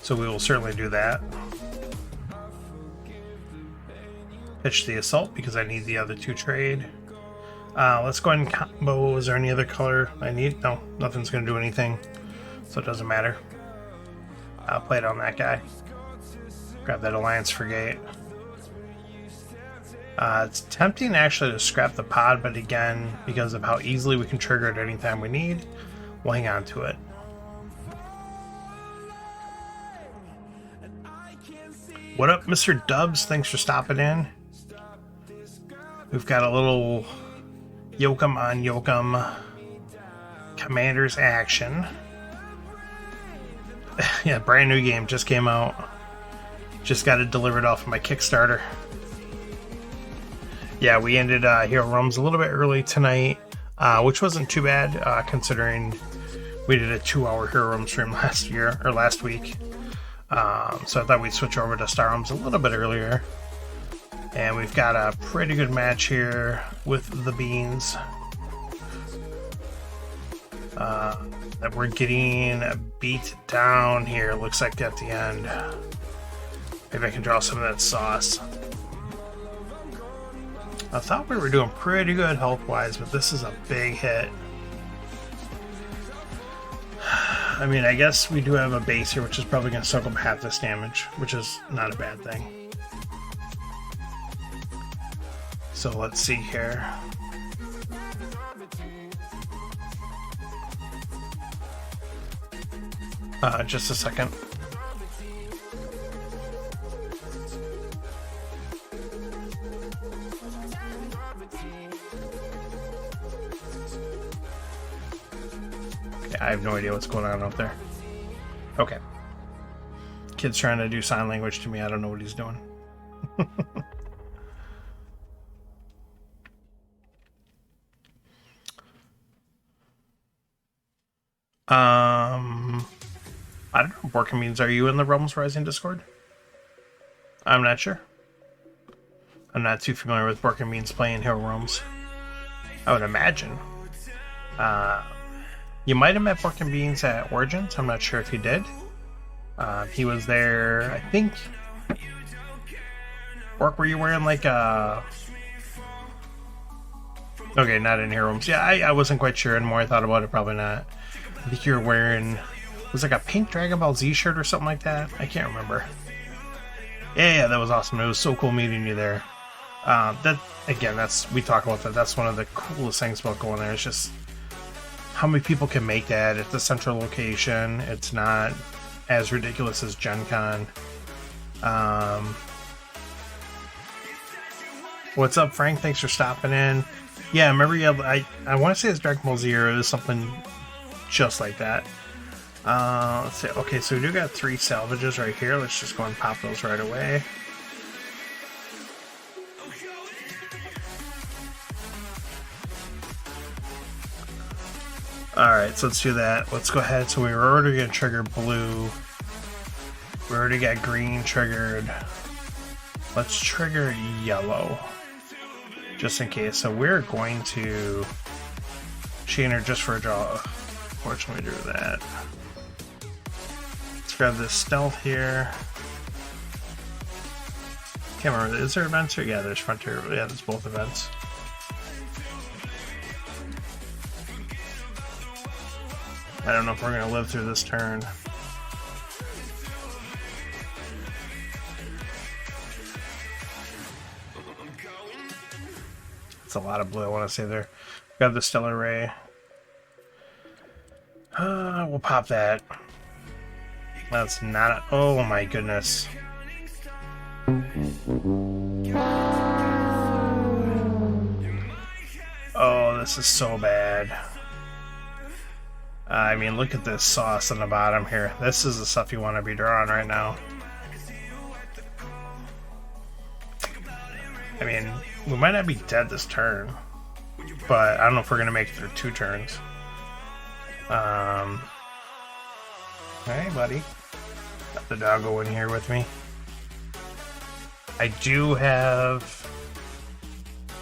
So we will certainly do that. Pitch the assault because I need the other 2 trade. Let's go ahead and combo. Is there any other color I need? No, nothing's going to do anything, so it doesn't matter. I'll play it on that guy. Grab that Alliance frigate. It's tempting actually to scrap the pod, but again, because of how easily we can trigger it anytime we need, we'll hang on to it. What up, Mr. Dubs? Thanks for stopping in. We've got a little Yokum on Yokum Commanders action. Yeah, brand new game just came out. Just got it delivered off of my Kickstarter. Yeah, we ended Hero Realms a little bit early tonight, which wasn't too bad considering we did a 2-hour Hero Realms stream last week. So I thought we'd switch over to Star Realms a little bit earlier. And we've got a pretty good match here with the beans. That we're getting beat down here, looks like at the end. Maybe I can draw some of that sauce. I thought we were doing pretty good health-wise, but this is a big hit. I mean, I guess we do have a base here, which is probably going to soak up half this damage, which is not a bad thing. So let's see here. Just a second. Okay, I have no idea what's going on out there. Okay. Kid's trying to do sign language to me. I don't know what he's doing. I don't know, Borkin means, are you in the Realms Rising Discord? I'm not sure. I'm not too familiar with Borkin means playing Hero Realms. I would imagine. You might have met Borkin Beans at Origins. I'm not sure if you did. He was there, I think. Bork, were you wearing like a... Okay, not in Hero Realms. Yeah, I wasn't quite sure. And the more I thought about it, probably not. I think you were wearing... It was like a pink Dragon Ball Z shirt or something like that. I can't remember. Yeah, that was awesome. It was so cool meeting you there. That again, we talk about that. That's one of the coolest things about going there. It's just how many people can make that at the central location. It's not as ridiculous as Gen Con. What's up, Frank? Thanks for stopping in. Yeah, remember, I want to say it's Dragon Ball Z or something just like that. Let's see. Okay, so we do got 3 salvages right here. Let's just go and pop those right away. Alright, so let's do that. Let's go ahead. So we were already going to trigger blue. We already got green triggered. Let's trigger yellow. Just in case. So we're going to chain her just for a draw. Fortunately, do that. Let's grab this stealth here. Can't remember. Is there events here? Yeah, there's Frontier. Yeah, there's both events. I don't know if we're going to live through this turn. It's a lot of blue, I want to say there. Grab the Stellar Ray. We'll pop that. That's not a... Oh my goodness. Oh, this is so bad. I mean, look at this sauce on the bottom here. This is the stuff you want to be drawing right now. I mean, we might not be dead this turn, but I don't know if we're going to make it through 2 turns. Hey, buddy. Got the doggo in here with me. I do have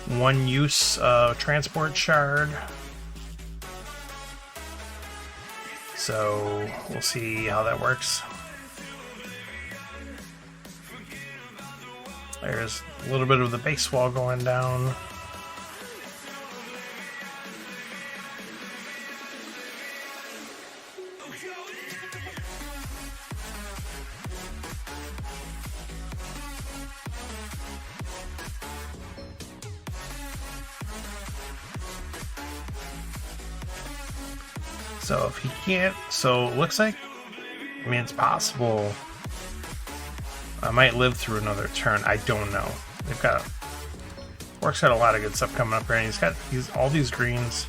1 use transport shard. So we'll see how that works. There's a little bit of the base wall going down. So if he can't, so it looks like, I mean, it's possible I might live through another turn. I don't know. They've got, Work's got a lot of good stuff coming up here, and he's got all these greens.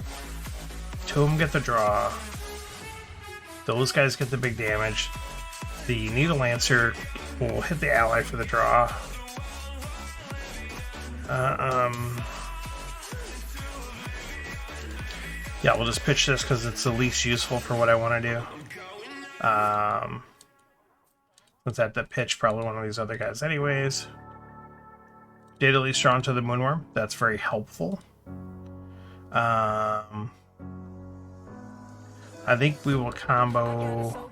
2 of them get the draw. Those guys get the big damage. The Needle Lancer will hit the ally for the draw. Yeah, we'll just pitch this because it's the least useful for what I want to do. Let's have to pitch probably one of these other guys anyways. Did at least draw into the Moonworm. That's very helpful. I think we will combo...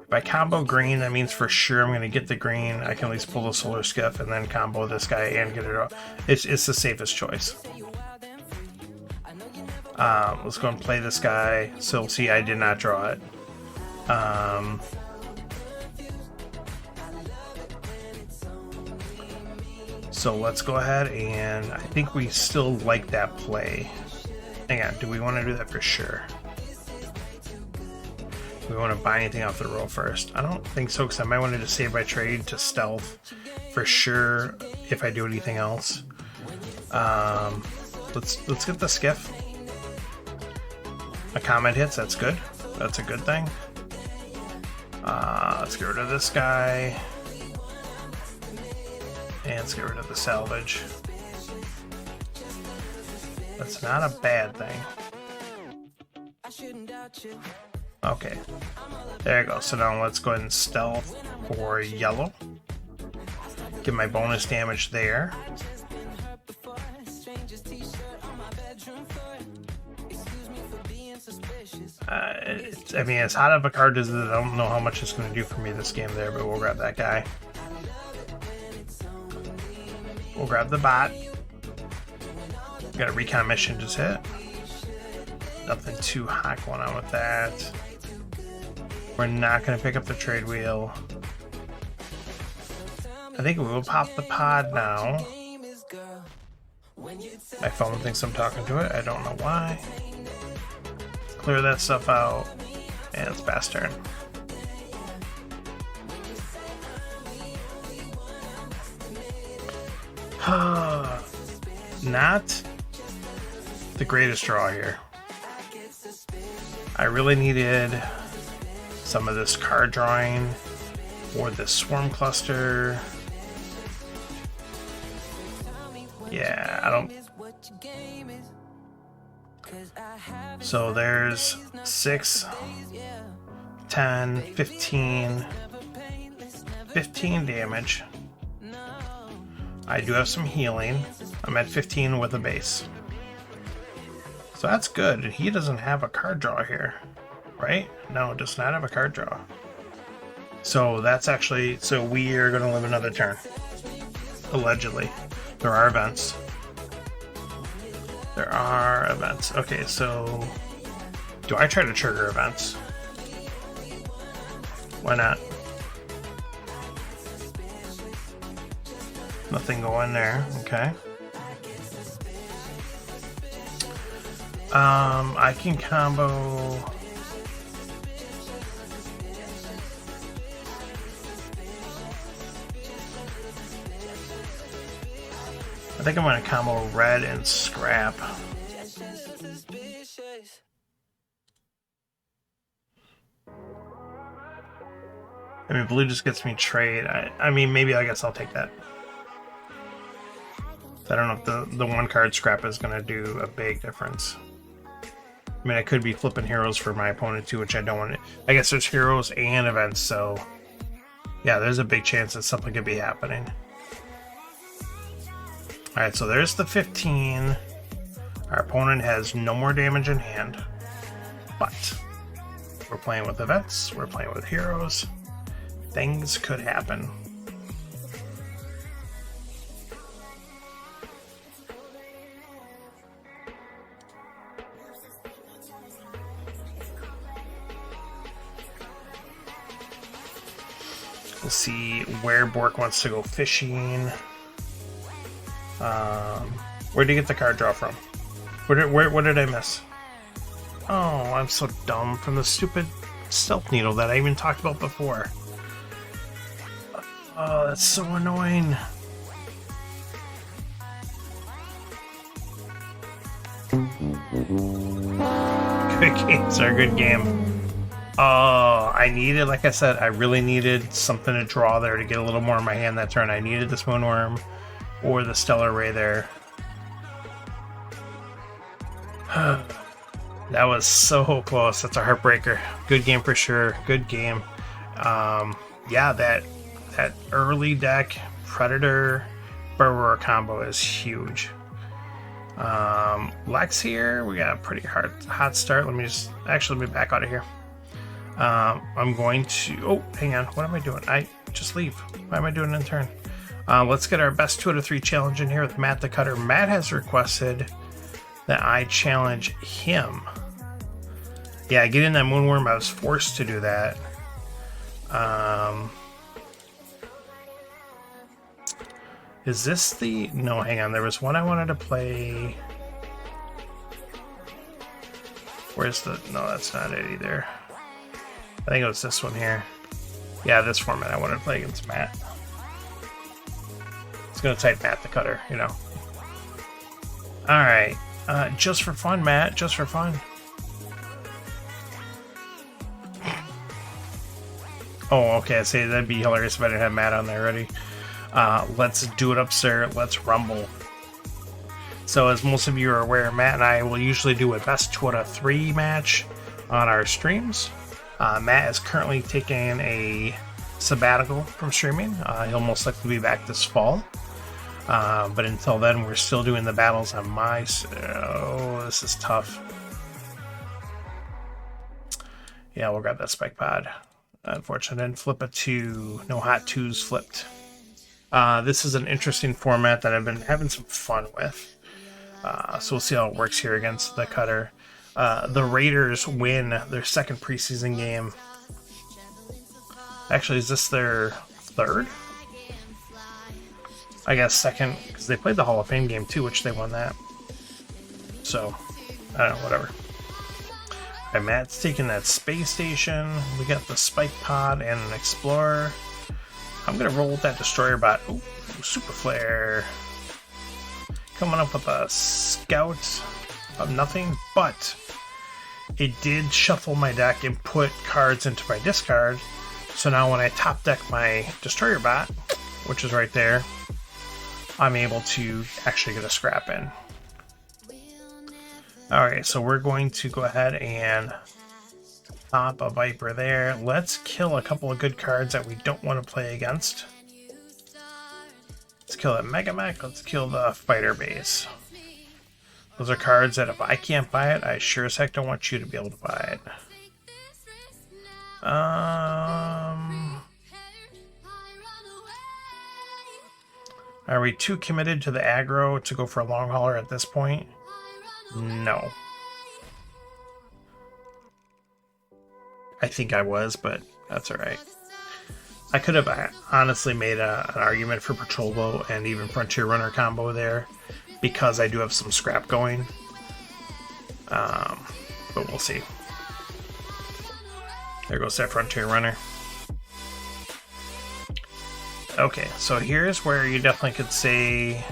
If I combo green, that means for sure I'm going to get the green. I can at least pull the Solar Skiff and then combo this guy and get it out. It's the safest choice. Let's go and play this guy. So see, I did not draw it. So let's go ahead, and I think we still like that play. Hang on, do we want to do that for sure? Do we want to buy anything off the roll first? I don't think so, because I might want to just save my trade to stealth for sure if I do anything else. Let's get the skiff. A comment hits, that's good. That's a good thing. Let's get rid of this guy. And let's get rid of the salvage. That's not a bad thing. Okay. There you go. So now let's go ahead and stealth for yellow. Get my bonus damage there. I mean, as hot of a card as it is, I don't know how much it's going to do for me this game there, but we'll grab that guy. We'll grab the bot. Got a recon mission just hit. Nothing too hot going on with that. We're not going to pick up the trade wheel. I think we will pop the pod now. My phone thinks I'm talking to it. I don't know why. Clear that stuff out. And it's Bass' turn. Not the greatest draw here. I really needed some of this card drawing or this swarm cluster. Yeah, I don't. So there's 6, 10, 15 damage. I do have some healing. I'm at 15 with a base. So that's good. He doesn't have a card draw here, right? No, does not have a card draw. So that's actually, so we are going to live another turn. Allegedly. There are events. There are events. Okay, so do I try to trigger events? Why not? Nothing going there. Okay. I can combo. I think I'm going to combo red and scrap. I mean, blue just gets me trade. I mean, maybe I guess I'll take that. I don't know if the one card scrap is going to do a big difference. I mean, I could be flipping heroes for my opponent too, which I don't want to. I guess there's heroes and events, so yeah, there's a big chance that something could be happening. Alright, so there's the 15. Our opponent has no more damage in hand, but we're playing with events, we're playing with heroes. Things could happen. We'll see where Bork wants to go fishing. Where did you get the card draw from? What did I miss? Oh, I'm so dumb from the stupid stealth needle that I even talked about before. Oh, that's so annoying. Good game, sir. Good game. Oh, I needed, like I said, I really needed something to draw there to get a little more in my hand that turn. I needed this Moonworm or the Stellar Ray there. That was so close. That's a heartbreaker. Good game for sure. Good game. Yeah, that early deck Predator Burrower combo is huge. Lex here, we got a pretty hot start. Let me back out of here. I'm going to, oh, hang on. What am I doing? I just leave. Why am I doing it in turn? Let's get our best 2 out of 3 challenge in here with Matt the Cutter. Matt has requested that I challenge him. Yeah, getting that Moonworm, I was forced to do that. Is this the... No, hang on. There was one I wanted to play. Where's the... No, that's not it either. I think it was this one here. Yeah, this format I wanted to play against Matt. It's going to type Matt the Cutter, you know. Alright. Just for fun, Matt. Just for fun. Oh, okay. I say that'd be hilarious if I didn't have Matt on there already. Let's do it up, sir. Let's rumble. So, as most of you are aware, Matt and I will usually do a best 2 out of 3 match on our streams. Matt is currently taking a sabbatical from streaming. He'll most likely be back this fall. But until then, we're still doing the battles on my... Oh, this is tough. Yeah, we'll grab that Spike Pod. Unfortunately, I didn't flip a 2. No hot 2s flipped. This is an interesting format that I've been having some fun with. So we'll see how it works here against the Cutter. The Raiders win their second preseason game. Actually, is this their third? I guess second, because they played the Hall of Fame game too, which they won that. so I don't know, whatever. Alright, Matt's taking that space station. We got the spike pod and an explorer. I'm gonna roll with that destroyer bot. Ooh, super flare. Coming up with a scout of nothing, but it did shuffle my deck and put cards into my discard. So now when I top deck my destroyer bot, which is right there, I'm able to actually get a scrap in. Alright, so we're going to go ahead and pop a Viper there. Let's kill a couple of good cards that we don't want to play against. Let's kill that Mega Mech. Let's kill the Fighter Base. Those are cards that if I can't buy it, I sure as heck don't want you to be able to buy it. Are we too committed to the aggro to go for a long hauler at this point? No. I think I was, but that's alright. I could have honestly made an argument for Patrol Boat and even Frontier Runner combo there, because I do have some scrap going. But we'll see. There goes that Frontier Runner. Okay, so here's where you definitely could say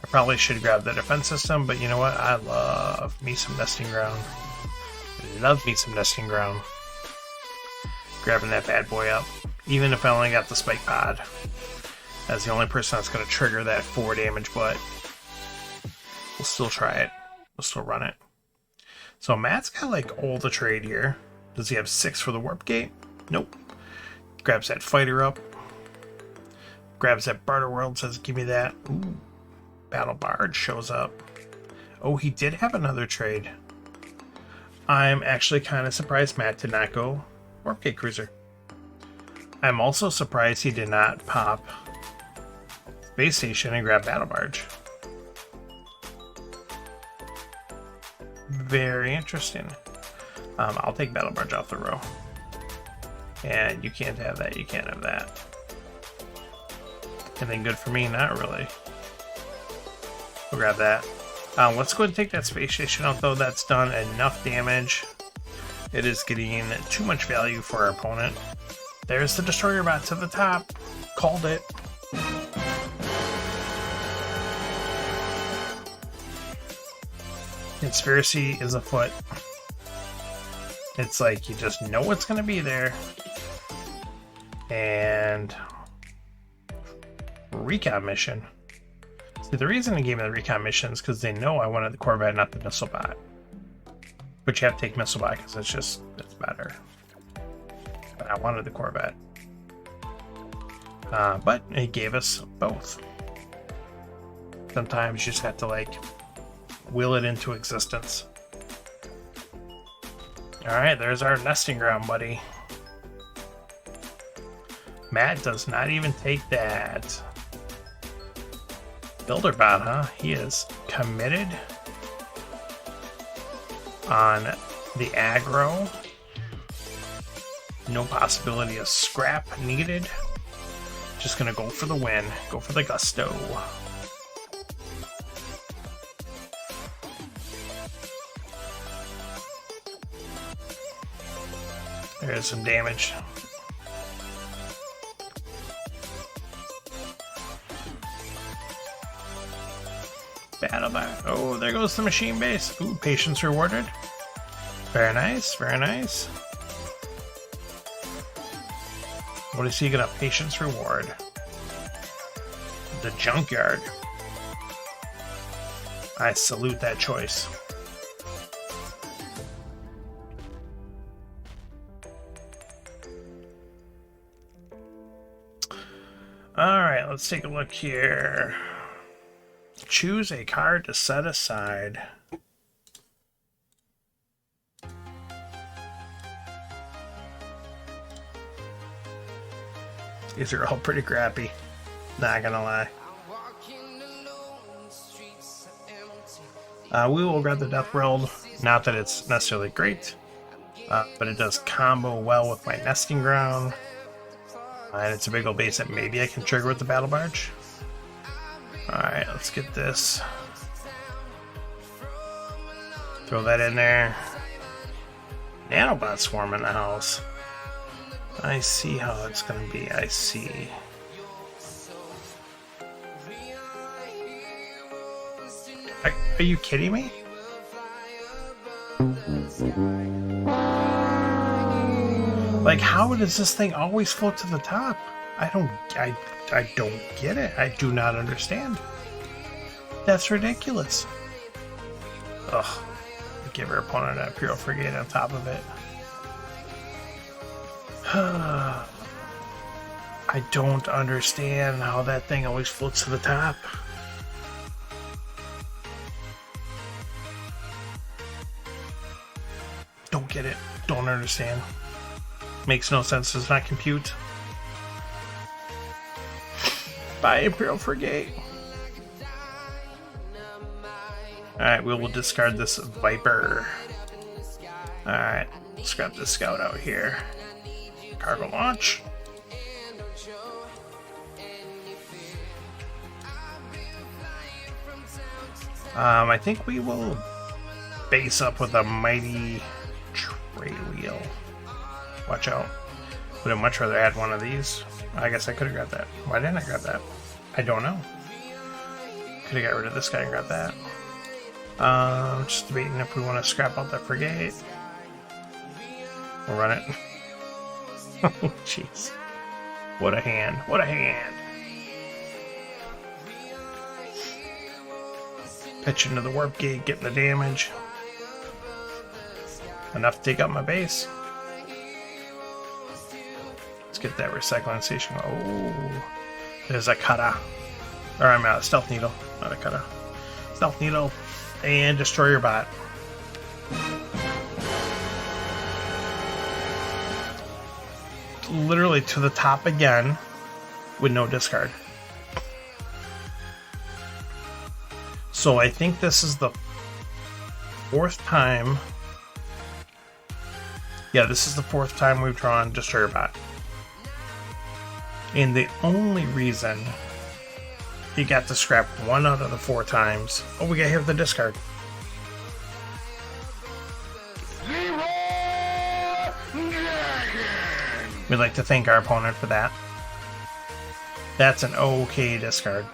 I probably should grab the defense system, but you know what? I love me some nesting ground. Love me some nesting ground. Grabbing that bad boy up. Even if I only got the spike pod. As the only person that's going to trigger that 4 damage, but we'll still try it. We'll still run it. So Matt's got like all the trade here. Does he have 6 for the warp gate? Nope. Grabs that fighter up. Grabs that barter world, says give me that. Ooh. Battle barge shows up. Oh, he did have another trade. I'm actually kind of surprised Matt did not go warp gate cruiser. I'm also surprised he did not pop space station and grab battle barge. Very interesting. I'll take battle barge off the row. And you can't have that. You can't have that. Anything good for me? Not really. We'll grab that. Let's go ahead and take that space station out, though. That's done enough damage. It is getting too much value for our opponent. There's the destroyer bot to the top. Called it. Conspiracy is afoot. It's like you just know what's going to be there. And recon mission. See, the reason they gave me the recon mission is because they know I wanted the Corvette, not the missile bot. But you have to take missile bot because it's better. But I wanted the Corvette. But it gave us both. Sometimes you just have to like will it into existence. Alright, there's our nesting ground, buddy. Matt does not even take that. Builder bot, huh? He is committed on the aggro. No possibility of scrap needed. Just gonna go for the win. Go for the gusto. There's some damage. Battle back. Oh, there goes the machine base. Ooh, patience rewarded. Very nice, very nice. What is he gonna patience reward? The junkyard. I salute that choice. Alright, let's take a look here. Choose a card to set aside. These are all pretty crappy. Not gonna lie. We will grab the Death World. Not that it's necessarily great, but it does combo well with my nesting ground. And it's a big old base that maybe I can trigger with the Battle Barge. Alright, let's get this. Throw that in there. Nanobot swarm in the house. I see how it's gonna be. I see. Are you kidding me? Like, how does this thing always float to the top? I don't get it. I do not understand. That's ridiculous. Ugh. Give her opponent a Imperial Frigate on top of it. I don't understand how that thing always floats to the top. Don't get it. Don't understand. Makes no sense. Does not compute. Bye, Imperial Frigate. Alright, we will discard this Viper. Alright, scrap this Scout out here. Cargo launch. I think we will base up with a mighty trade wheel. Watch out. Would have much rather had one of these. I guess I could have grabbed that. Why didn't I grab that? I don't know. Could have got rid of this guy and grabbed that. Just debating if we want to scrap out that frigate. We'll run it. Oh, jeez. What a hand. What a hand. Pitch into the warp gate, getting the damage. Enough to take out my base. Let's get that recycling station. Oh, there's a cutter. Or I'm out. Stealth needle, not a cutter. Stealth needle. And destroy your bot. Literally to the top again with no discard. So I think this is the fourth time. Yeah, this is the fourth time we've drawn Destroyer Bot. And the only reason he got to scrap one out of the 4 times. Oh, we got hit with the discard. We'd like to thank our opponent for that. That's an okay discard.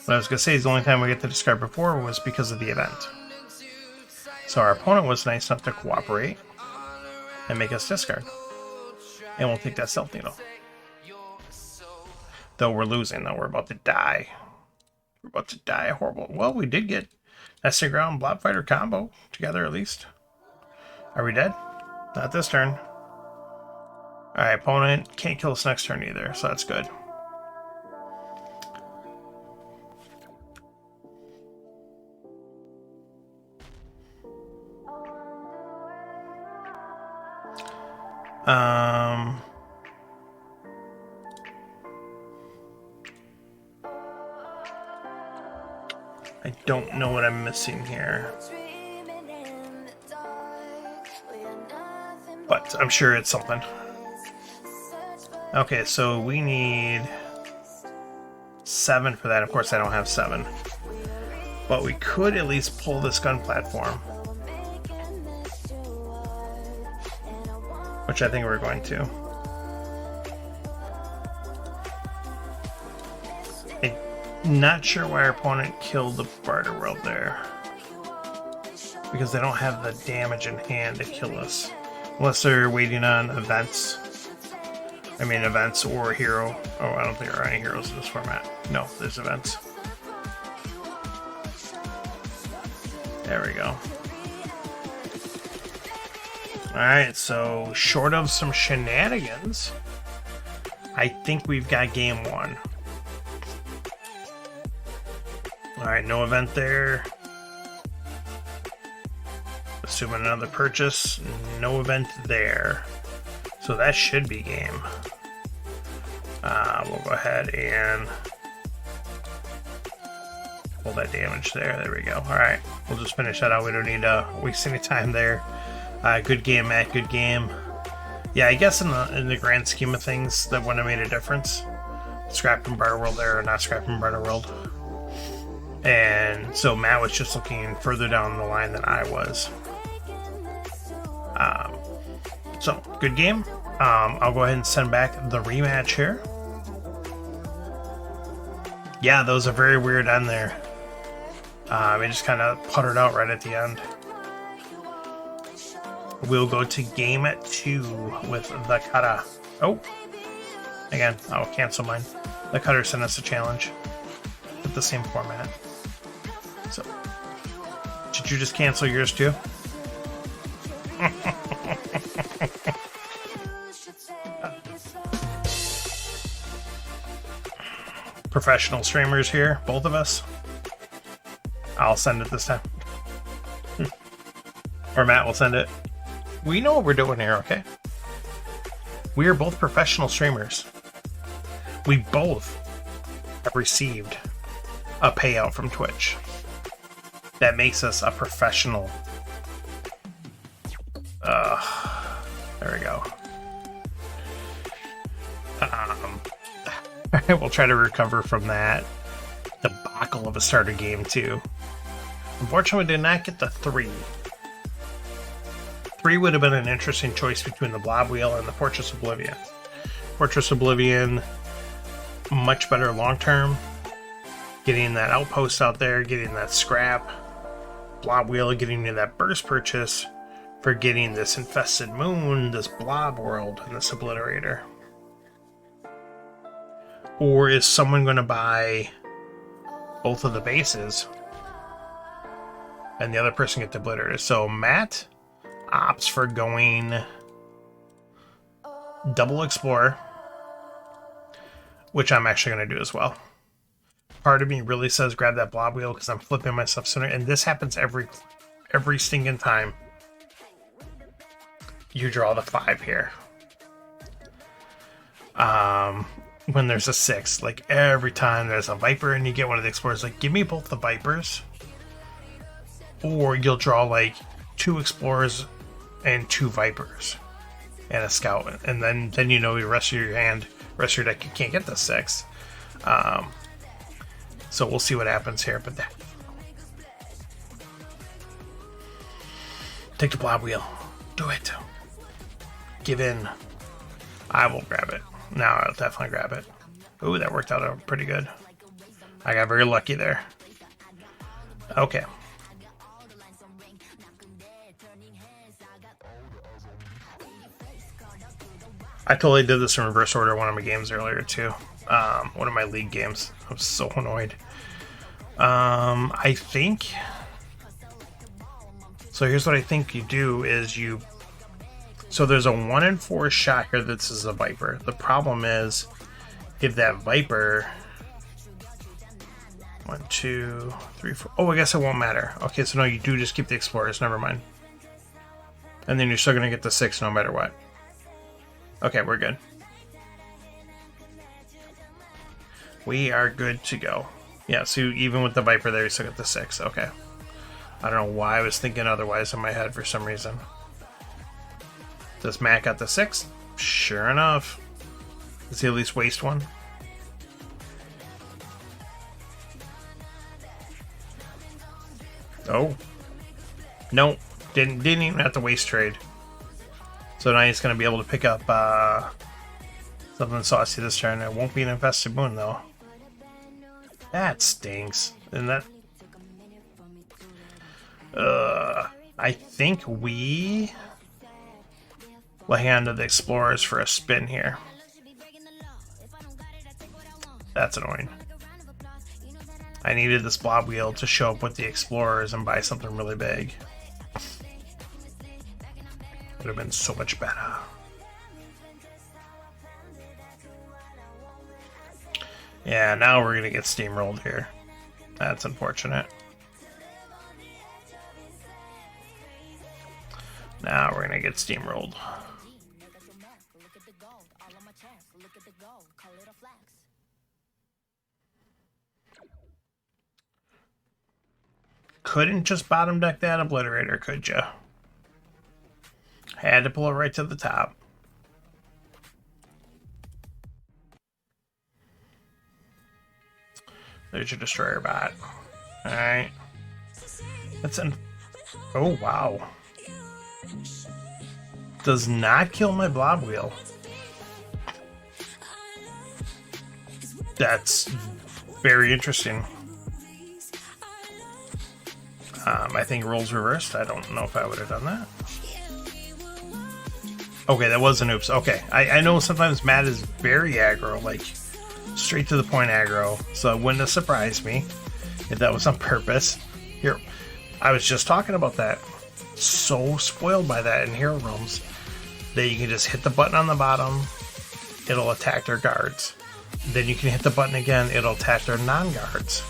What I was going to say is the only time we get the discard before was because of the event. So our opponent was nice enough to cooperate and make us discard. And we'll take that Stealth Needle. Though we're losing, though. We're about to die. We're about to die horrible. Well, we did get Nesting Ground Blob Fighter combo together at least. Are we dead? Not this turn. Alright, opponent can't kill us next turn either, so that's good. I don't know what I'm missing here. But I'm sure it's something. Okay, so we need 7 for that. Of course, I don't have 7. But we could at least pull this gun platform. Which I think we're going to. I'm not sure why our opponent killed the Barter World there. Because they don't have the damage in hand to kill us. Unless they're waiting on events. I mean events or a hero. Oh, I don't think there are any heroes in this format. No, there's events. There we go. Alright, so short of some shenanigans, I think we've got game 1. Alright, no event there. Assuming another purchase, no event there. So that should be game. We'll go ahead and pull that damage there. There we go. Alright, we'll just finish that out. We don't need to waste any time there. Good game, Matt. Good game. Yeah, I guess in the grand scheme of things, that wouldn't have made a difference. Scrapping Barter World there or not scrapping Barter World. And so Matt was just looking further down the line than I was. So, good game. I'll go ahead and send back the rematch here. Yeah, that was a very weird end there. It just kind of puttered out right at the end. We'll go to game 2 with the Cutter. Oh, again, I'll cancel mine. The Cutter sent us a challenge with the same format. So, did you just cancel yours too? Professional streamers here, both of us. I'll send it this time. Or Matt will send it. We know what we're doing here, okay? We are both professional streamers. We both have received a payout from Twitch. That makes us a professional. There we go. We'll try to recover from that debacle of a starter game too. Unfortunately, we did not get the 3. 3 would have been an interesting choice between the Blob Wheel and the Fortress Oblivion. Fortress Oblivion, much better long term. Getting that outpost out there, getting that scrap. Blob Wheel, getting you that burst purchase for getting this infested moon, this blob world, and this obliterator. Or is someone going to buy both of the bases and the other person get the obliterator? So Matt opts for going double explorer, which I'm actually going to do as well. Part of me really says grab that blob wheel because I'm flipping myself sooner, and this happens every stinking time you draw the 5 here. When there's a 6, like every time there's a Viper and you get one of the explorers, like give me both the Vipers, or you'll draw like 2 explorers and 2 Vipers and a scout, and then you know the rest of your hand, rest of your deck, you can't get the 6. So we'll see what happens here, but take the blob wheel. Do it. Give in. I will grab it. No, I'll definitely grab it. Ooh, that worked out pretty good. I got very lucky there. Okay. I totally did this in reverse order one of my games earlier too. One of my league games. I was so annoyed. I think... So here's what I think you do is you... So there's a 1 in 4 shot here that this is a Viper. The problem is, if that Viper... 1, 2, 3, 4... Oh, I guess it won't matter. Okay, so no, you do just keep the Explorers. Never mind. And then you're still going to get the 6 no matter what. Okay, we're good. We are good to go. Yeah, so even with the Viper there, you still get the 6. Okay. I don't know why I was thinking otherwise in my head for some reason. Does Matt got the 6? Sure enough. Does he at least waste one? Oh. No. Didn't even have to waste trade. So now he's going to be able to pick up something saucy this turn. It won't be an infested moon, though. That stinks. And that... I think we... will hang on to the Explorers for a spin here. That's annoying. I needed this blob wheel to show up with the Explorers and buy something really big. Would have been so much better. Yeah, now we're gonna get steamrolled here. That's unfortunate. Now we're gonna get steamrolled. Couldn't just bottom deck that obliterator, could ya? Had to pull it right to the top. There's your destroyer bot. Alright. That's an... Oh, wow. Does not kill my blob wheel. That's very interesting. I think roles reversed. I don't know if I would have done that. Okay, that was an oops. Okay, I know sometimes Matt is very aggro, like straight to the point aggro, so it wouldn't have surprised me if that was on purpose. Here, I was just talking about that. So spoiled by that in Hero Realms that you can just hit the button on the bottom, it'll attack their guards. Then you can hit the button again, it'll attack their non-guards.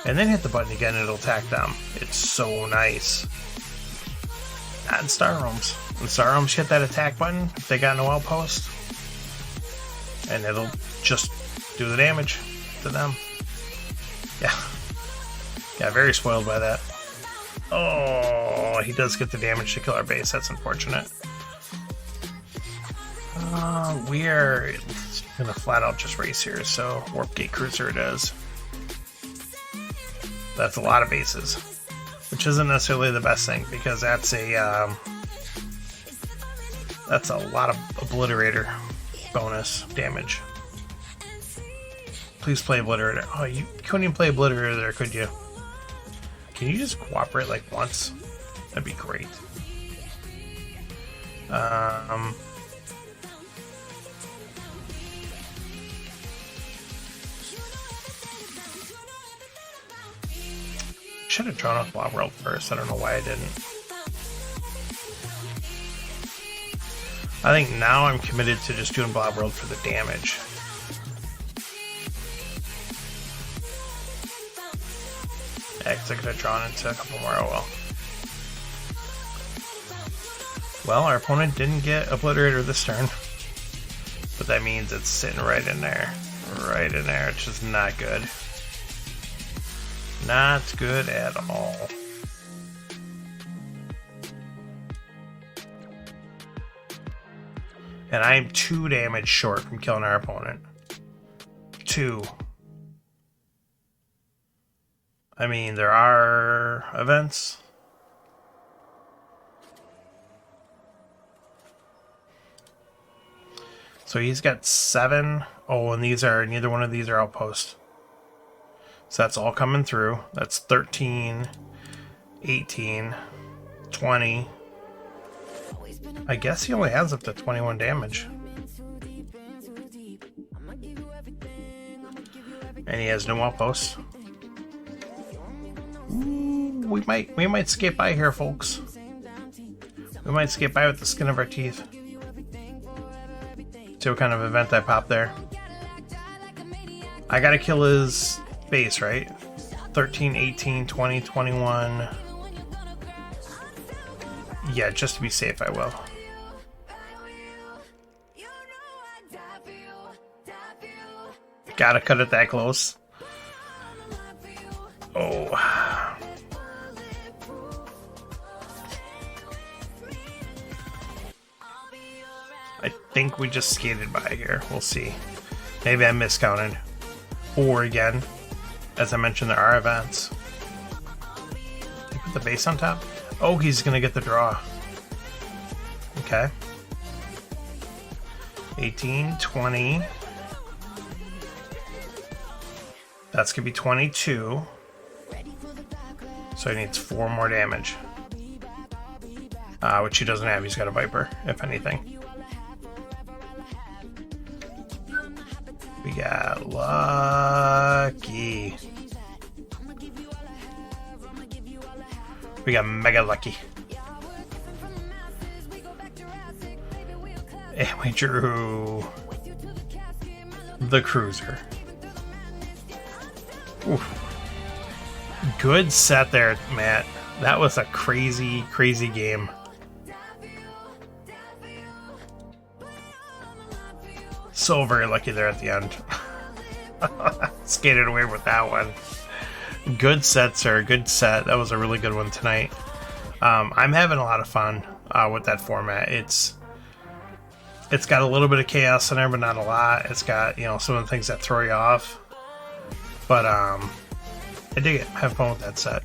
And then hit the button again, it'll attack them. It's so nice. Not in Star Realms. In Star Realms, you hit that attack button if they got no outpost, and it'll just do the damage to them. Yeah, very spoiled by that. Oh, he does get the damage to kill our base. That's unfortunate. We are gonna flat out just race here, so Warp Gate Cruiser it is. That's a lot of bases, which isn't necessarily the best thing because that's a lot of Obliterator bonus damage. Please play Obliterator. Oh, you couldn't even play Obliterator there, could you? Can you just cooperate like once? That'd be great. Should have drawn off Blob World first. I don't know why I didn't. I think now I'm committed to just doing Blob World for the damage. Yeah, because I could have drawn into a couple more. Oh well. Well, our opponent didn't get Obliterator this turn, but that means it's sitting right in there. Right in there, which is not good. Not good at all. And I'm 2 damage short from killing our opponent. 2. I mean, there are events. So he's got 7. Oh, and these are, neither one of these are outposts. So that's all coming through. That's 13, 18, 20. I guess he only has up to 21 damage. And he has no outposts. Ooh, we might skate by here, folks. We might skate by with the skin of our teeth. See what kind of event I pop there. I gotta kill his base, right? 13, 18, 20, 21. Yeah, just to be safe, I will. Gotta cut it that close. Oh. I think we just skated by here. We'll see. Maybe I miscounted. Or again, as I mentioned, there are events. You put the base on top? Oh, he's gonna get the draw. Okay. 18, 20. That's gonna be 22. So he needs 4 more damage. Which he doesn't have. He's got a Viper, if anything. We got lucky. We got mega lucky. And we drew the Cruiser. Oof. Good set there, Matt. That was a crazy, crazy game. So very lucky there at the end. Skated away with that one. Good set, sir. Good set. That was a really good one tonight. I'm having a lot of fun with that format. It's got a little bit of chaos in there, but not a lot. It's got, you know, some of the things that throw you off. But I dig it. Have fun with that set.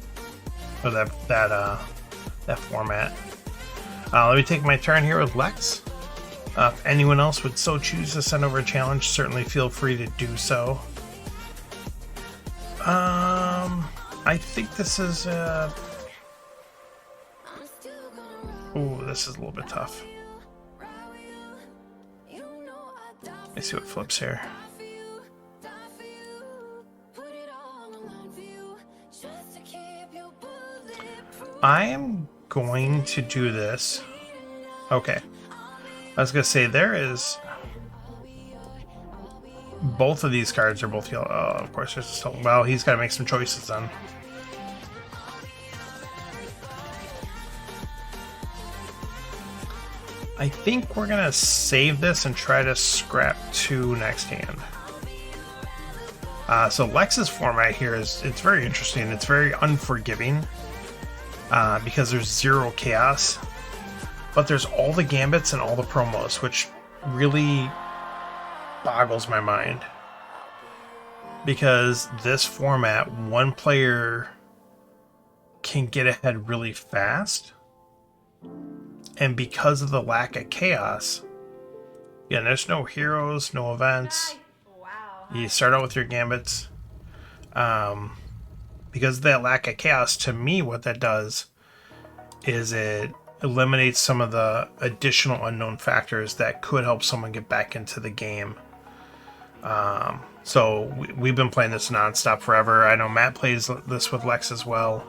Or that format. Let me take my turn here with Lex. If anyone else would so choose to send over a challenge, certainly feel free to do so. I think this is ooh, this is a little bit tough. Let's see what flips here. I am going to do this. Okay. I was going to say there is... Both of these cards are both yellow. Oh, of course there's still... Well, he's got to make some choices then. I think we're going to save this and try to scrap 2 next hand. So Lex's format here it's very interesting. It's very unforgiving because there's 0 chaos, but there's all the gambits and all the promos, which really boggles my mind. Because this format, one player can get ahead really fast, and because of the lack of chaos, yeah, there's no heroes, no events. You start out with your gambits. Because of that lack of chaos, to me, what that does is it eliminates some of the additional unknown factors that could help someone get back into the game. So we've been playing this nonstop forever. I know Matt plays this with Lex as well.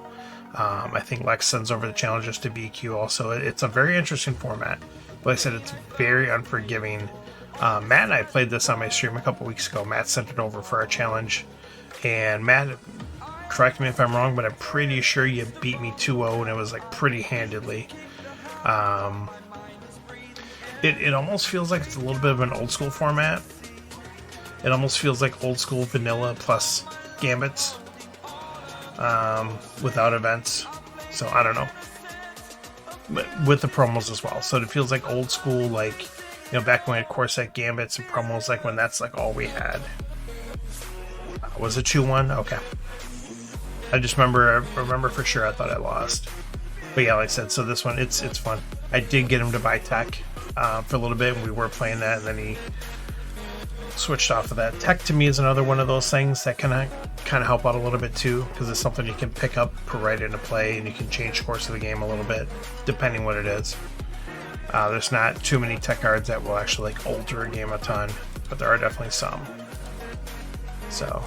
I think Lex sends over the challenges to BQ also. It's a very interesting format. Like I said, it's very unforgiving. Matt and I played this on my stream a couple weeks ago. Matt sent it over for a challenge. And Matt, correct me if I'm wrong, but I'm pretty sure you beat me 2-0, and it was like pretty handedly. It almost feels like it's a little bit of an old school format. It almost feels like old school vanilla plus gambits without events. So I don't know. But with the promos as well. So it feels like old school, like, you know, back when we had Corset gambits and promos, like when that's like all we had. Was it 2-1? Okay. I just remember for sure I thought I lost. But yeah, like I said, so this one, it's fun. I did get him to buy tech for a little bit, and we were playing that, and then he switched off of that. Tech to me is another one of those things that can kind of help out a little bit too, because it's something you can pick up, put right into play, and you can change the course of the game a little bit, depending what it is. There's not too many tech cards that will actually like alter a game a ton, but there are definitely some. So,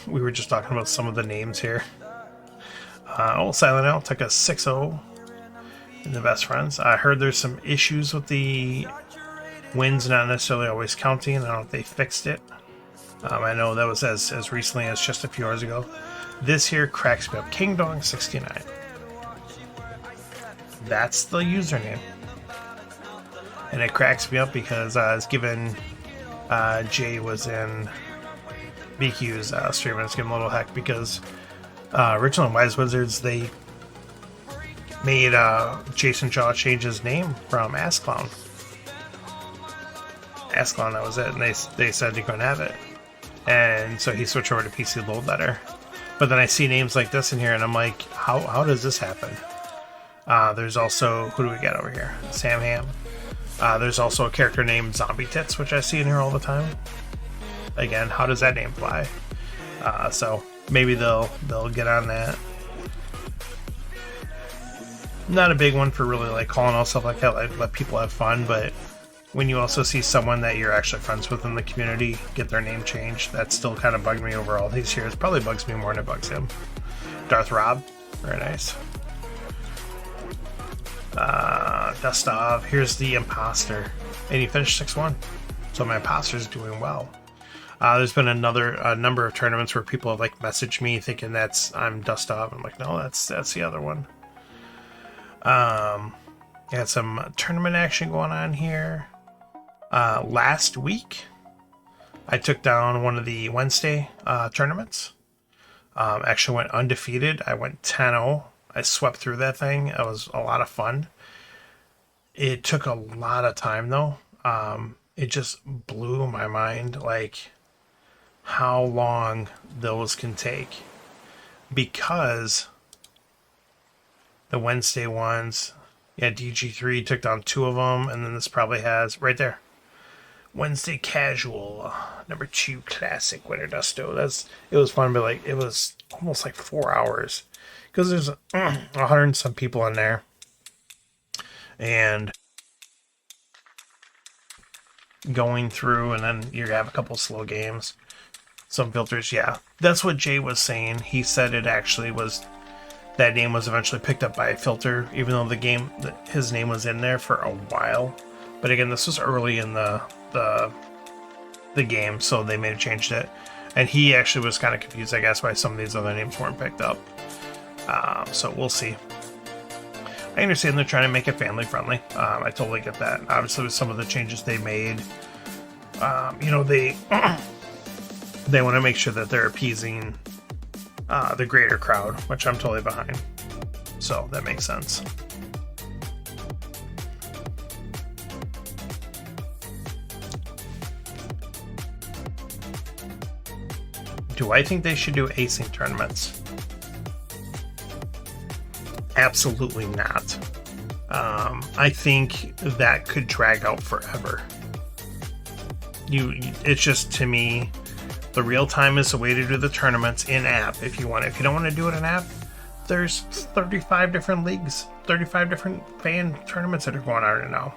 we were just talking about some of the names here. Silent Owl took a 6-0 in the best friends. I heard there's some issues with the wins not necessarily always counting. I don't know if they fixed it. I know that was as recently as just a few hours ago. This here cracks me up. KingDong69. That's the username. And it cracks me up because I was given Jay was in BQ's stream, and I was giving him a little heck because Original Wise Wizards, they made Jason Shaw change his name from Askclown. Askclown, that was it, and they said he couldn't have it. And so he switched over to PC Load Letter. But then I see names like this in here, and I'm like, how does this happen? There's also, who do we got over here? Sam Ham. There's also a character named Zombie Tits, which I see in here all the time. Again, how does that name fly? So maybe they'll get on that. Not a big one for really like calling out stuff like that, like let people have fun, but when you also see someone that you're actually friends with in the community get their name changed, that still kind of bugged me over all these years. Probably bugs me more than it bugs him. Darth Rob, very nice. Dusto, here's the Imposter, and he finished 6-1, so my Imposter's doing well. There's been a number of tournaments where people have like messaged me thinking I'm Dusto. I'm like, no, that's the other one. Got some tournament action going on here. Last week, I took down one of the Wednesday tournaments. Actually went undefeated. I went 10-0. I swept through that thing. It was a lot of fun. It took a lot of time though. It just blew my mind. Like, how long those can take, because the Wednesday ones, yeah, DG3 took down 2 of them, and then this probably has right there Wednesday Casual #2 Classic Winter Dusto. It was fun, but like it was almost like 4 hours because there's 100 and some people in there, and going through, and then you have a couple slow games, some filters. Yeah, that's what Jay was saying. He said it actually was, that name was eventually picked up by a filter, even though his name was in there for a while. But again, this was early in the game, so they may have changed it. And he actually was kind of confused, I guess, why some of these other names weren't picked up. So we'll see. I understand they're trying to make it family friendly. I totally get that. Obviously, with some of the changes they made, they they want to make sure that they're appeasing the greater crowd, which I'm totally behind. So that makes sense. Do I think they should do async tournaments? Absolutely not. I think that could drag out forever. It's just, to me, the real time is the way to do the tournaments in app. If you don't want to do it in app, there's 35 different leagues, 35 different fan tournaments that are going on right now.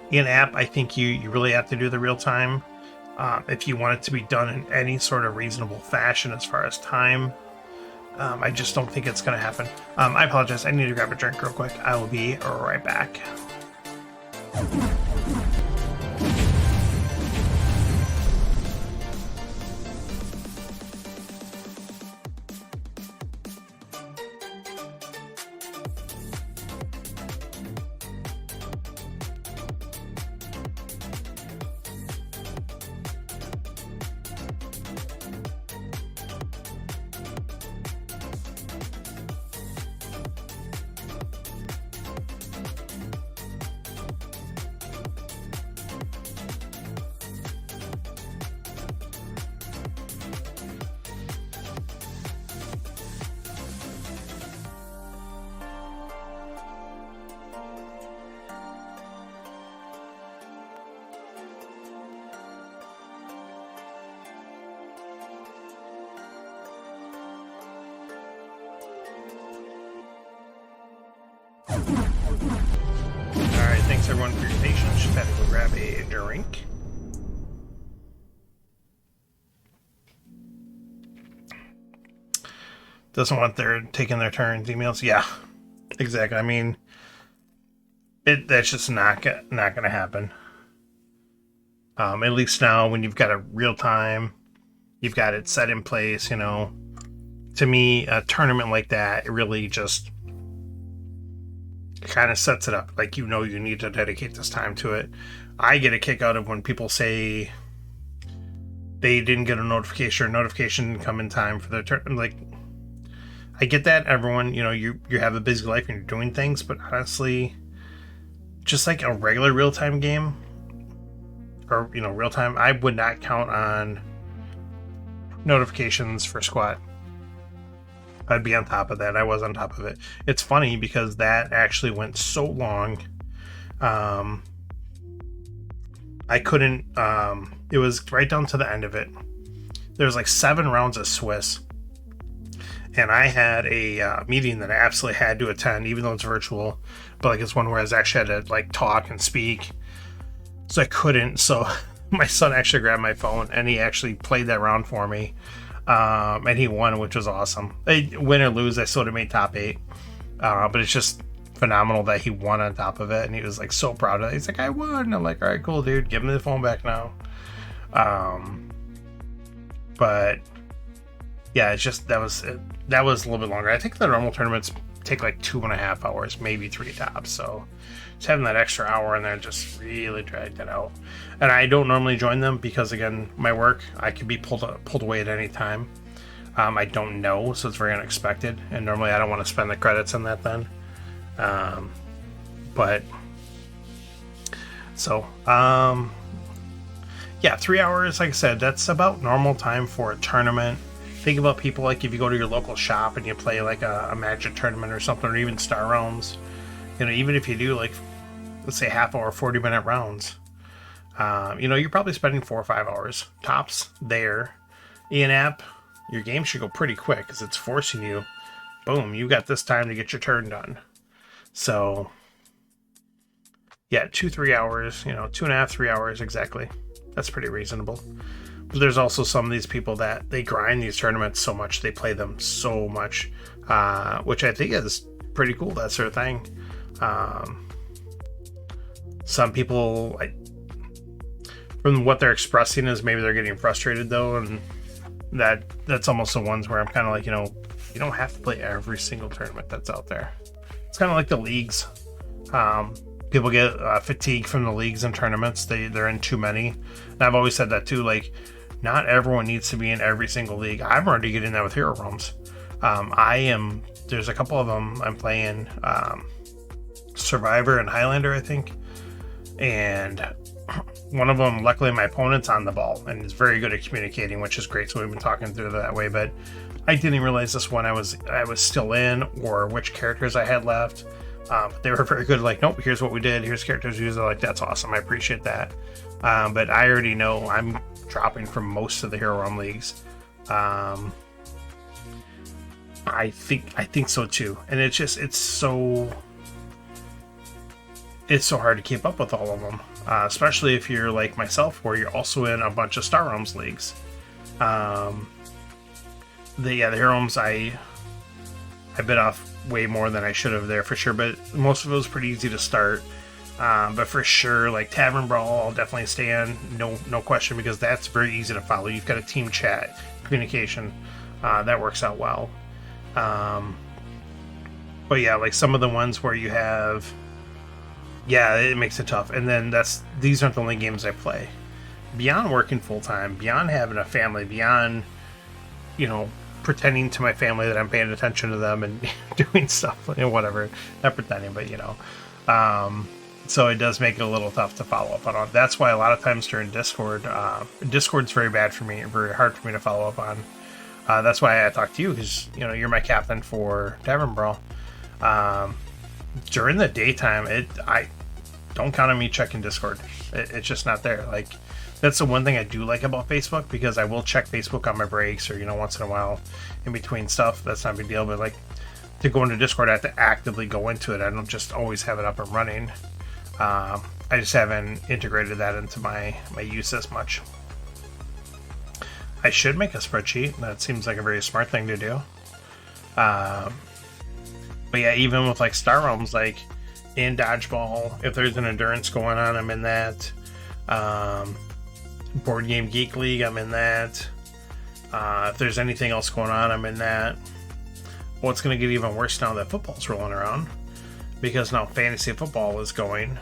In app, I think you really have to do the real time. If you want it to be done in any sort of reasonable fashion as far as time, I just don't think it's going to happen. I apologize. I need to grab a drink real quick. I will be right back. Alright, thanks everyone for your patience. Just had to go grab a drink. Doesn't want their taking their turns emails. Yeah, exactly. I mean, that's just not gonna happen. At least now, when you've got a real time, you've got it set in place. To me, a tournament like that, it really just kind of sets it up. Like, you need to dedicate this time to it. I get a kick out of when people say they didn't get a notification, or notification didn't come in time for their turn. Like, I get that, everyone, you have a busy life and you're doing things, but honestly, just like a regular real-time game, or, real-time, I would not count on notifications for Squat. I'd be on top of that. I was on top of it. It's funny because that actually went so long. I couldn't, it was right down to the end of it. There was like 7 rounds of Swiss. And I had a meeting that I absolutely had to attend, even though it's virtual. But like, it's one where I actually had to like talk and speak. So I couldn't. So my son actually grabbed my phone and he actually played that round for me. And he won, which was awesome. Win or lose, I still would have made top 8. But it's just phenomenal that he won on top of it. And he was like so proud of it. He's like, I won. And I'm like, all right, cool, dude. Give me the phone back now. But yeah, it's just, that was a little bit longer. I think the normal tournaments take like 2.5 hours, maybe 3 tops. So just having that extra hour in there just really dragged it out. And I don't normally join them because, again, my work, I could be pulled away at any time. I don't know, so it's very unexpected. And normally I don't want to spend the credits on that then. Yeah, 3 hours, like I said, that's about normal time for a tournament. Think about people like if you go to your local shop and you play like a Magic tournament or something, or even Star Realms. Even if you do like, let's say half hour, 40-minute rounds, you're probably spending 4 or 5 hours tops there. In app, your game should go pretty quick because it's forcing you. Boom, you got this time to get your turn done. So, yeah, 2-3 hours, 2.5, 3 hours exactly. That's pretty reasonable. But there's also some of these people that they grind these tournaments so much, they play them so much, which I think is pretty cool, that sort of thing. Some people, from what they're expressing, is maybe they're getting frustrated though, and that's almost the ones where I'm kind of like, you don't have to play every single tournament that's out there. It's kind of like the leagues. People get fatigue from the leagues and tournaments. They're in too many. And I've always said that too. Like, not everyone needs to be in every single league. I'm already getting that with Hero Realms. There's a couple of them I'm playing. Survivor and Highlander, I think. And one of them, luckily my opponent's on the ball and is very good at communicating, which is great. So we've been talking through that way. But I didn't realize this one I was still in, or which characters I had left. They were very good. Like, nope, here's what we did. Here's characters used. Like, that's awesome. I appreciate that. But I already know I'm dropping from most of the Hero Realm leagues. I think so too. And it's so hard to keep up with all of them, especially if you're like myself, where you're also in a bunch of Star Realms leagues. The Hero Realms, I bit off way more than I should have there for sure, but most of it was pretty easy to start. But for sure, like Tavern Brawl, I'll definitely stay in, no question, because that's very easy to follow. You've got a team chat, communication, that works out well. But yeah, like some of the ones where you have, it makes it tough. And then these aren't the only games I play. Beyond working full time, beyond having a family, beyond, pretending to my family that I'm paying attention to them and doing stuff, whatever. Not pretending, but so it does make it a little tough to follow up on. That's why a lot of times during Discord's very bad for me, very hard for me to follow up on. That's why I talked to you, because you're my captain for Tavern Brawl. During the daytime, I don't count on me checking Discord. It's just not there. Like, that's the one thing I do like about Facebook, because I will check Facebook on my breaks or once in a while in between stuff. That's not a big deal. But like, to go into Discord, I have to actively go into it. I don't just always have it up and running. I just haven't integrated that into my use as much. I should make a spreadsheet. That seems like a very smart thing to do. But yeah, even with like Star Realms, like in Dodgeball, if there's an endurance going on, I'm in that. Board Game Geek League, I'm in that. If there's anything else going on, I'm in that. Well, it's going to get even worse now that football's rolling around, because now fantasy football is going.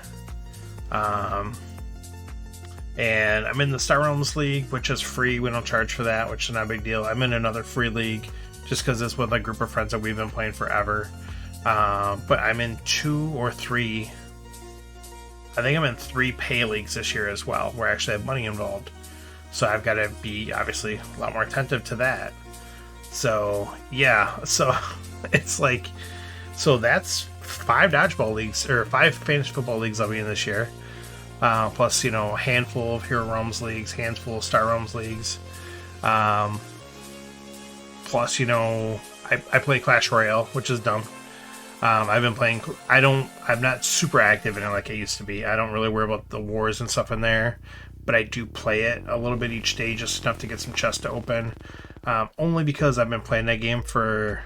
And I'm in the Star Realms League, which is free. We don't charge for that, which is not a big deal. I'm in another free league just because it's with a group of friends that we've been playing forever. But I'm in 2 or 3. I think I'm in 3 pay leagues this year as well, where I actually have money involved. So I've got to be obviously a lot more attentive to that. So yeah, so it's like, so that's 5 dodgeball leagues, or 5 fantasy football leagues I'll be in this year. Plus, a handful of Hero Realms leagues, handful of Star Realms leagues. Plus, I play Clash Royale, which is dumb. I've been playing. I'm not super active in it like I used to be. I don't really worry about the wars and stuff in there, but I do play it a little bit each day, just enough to get some chests to open. Only because I've been playing that game for,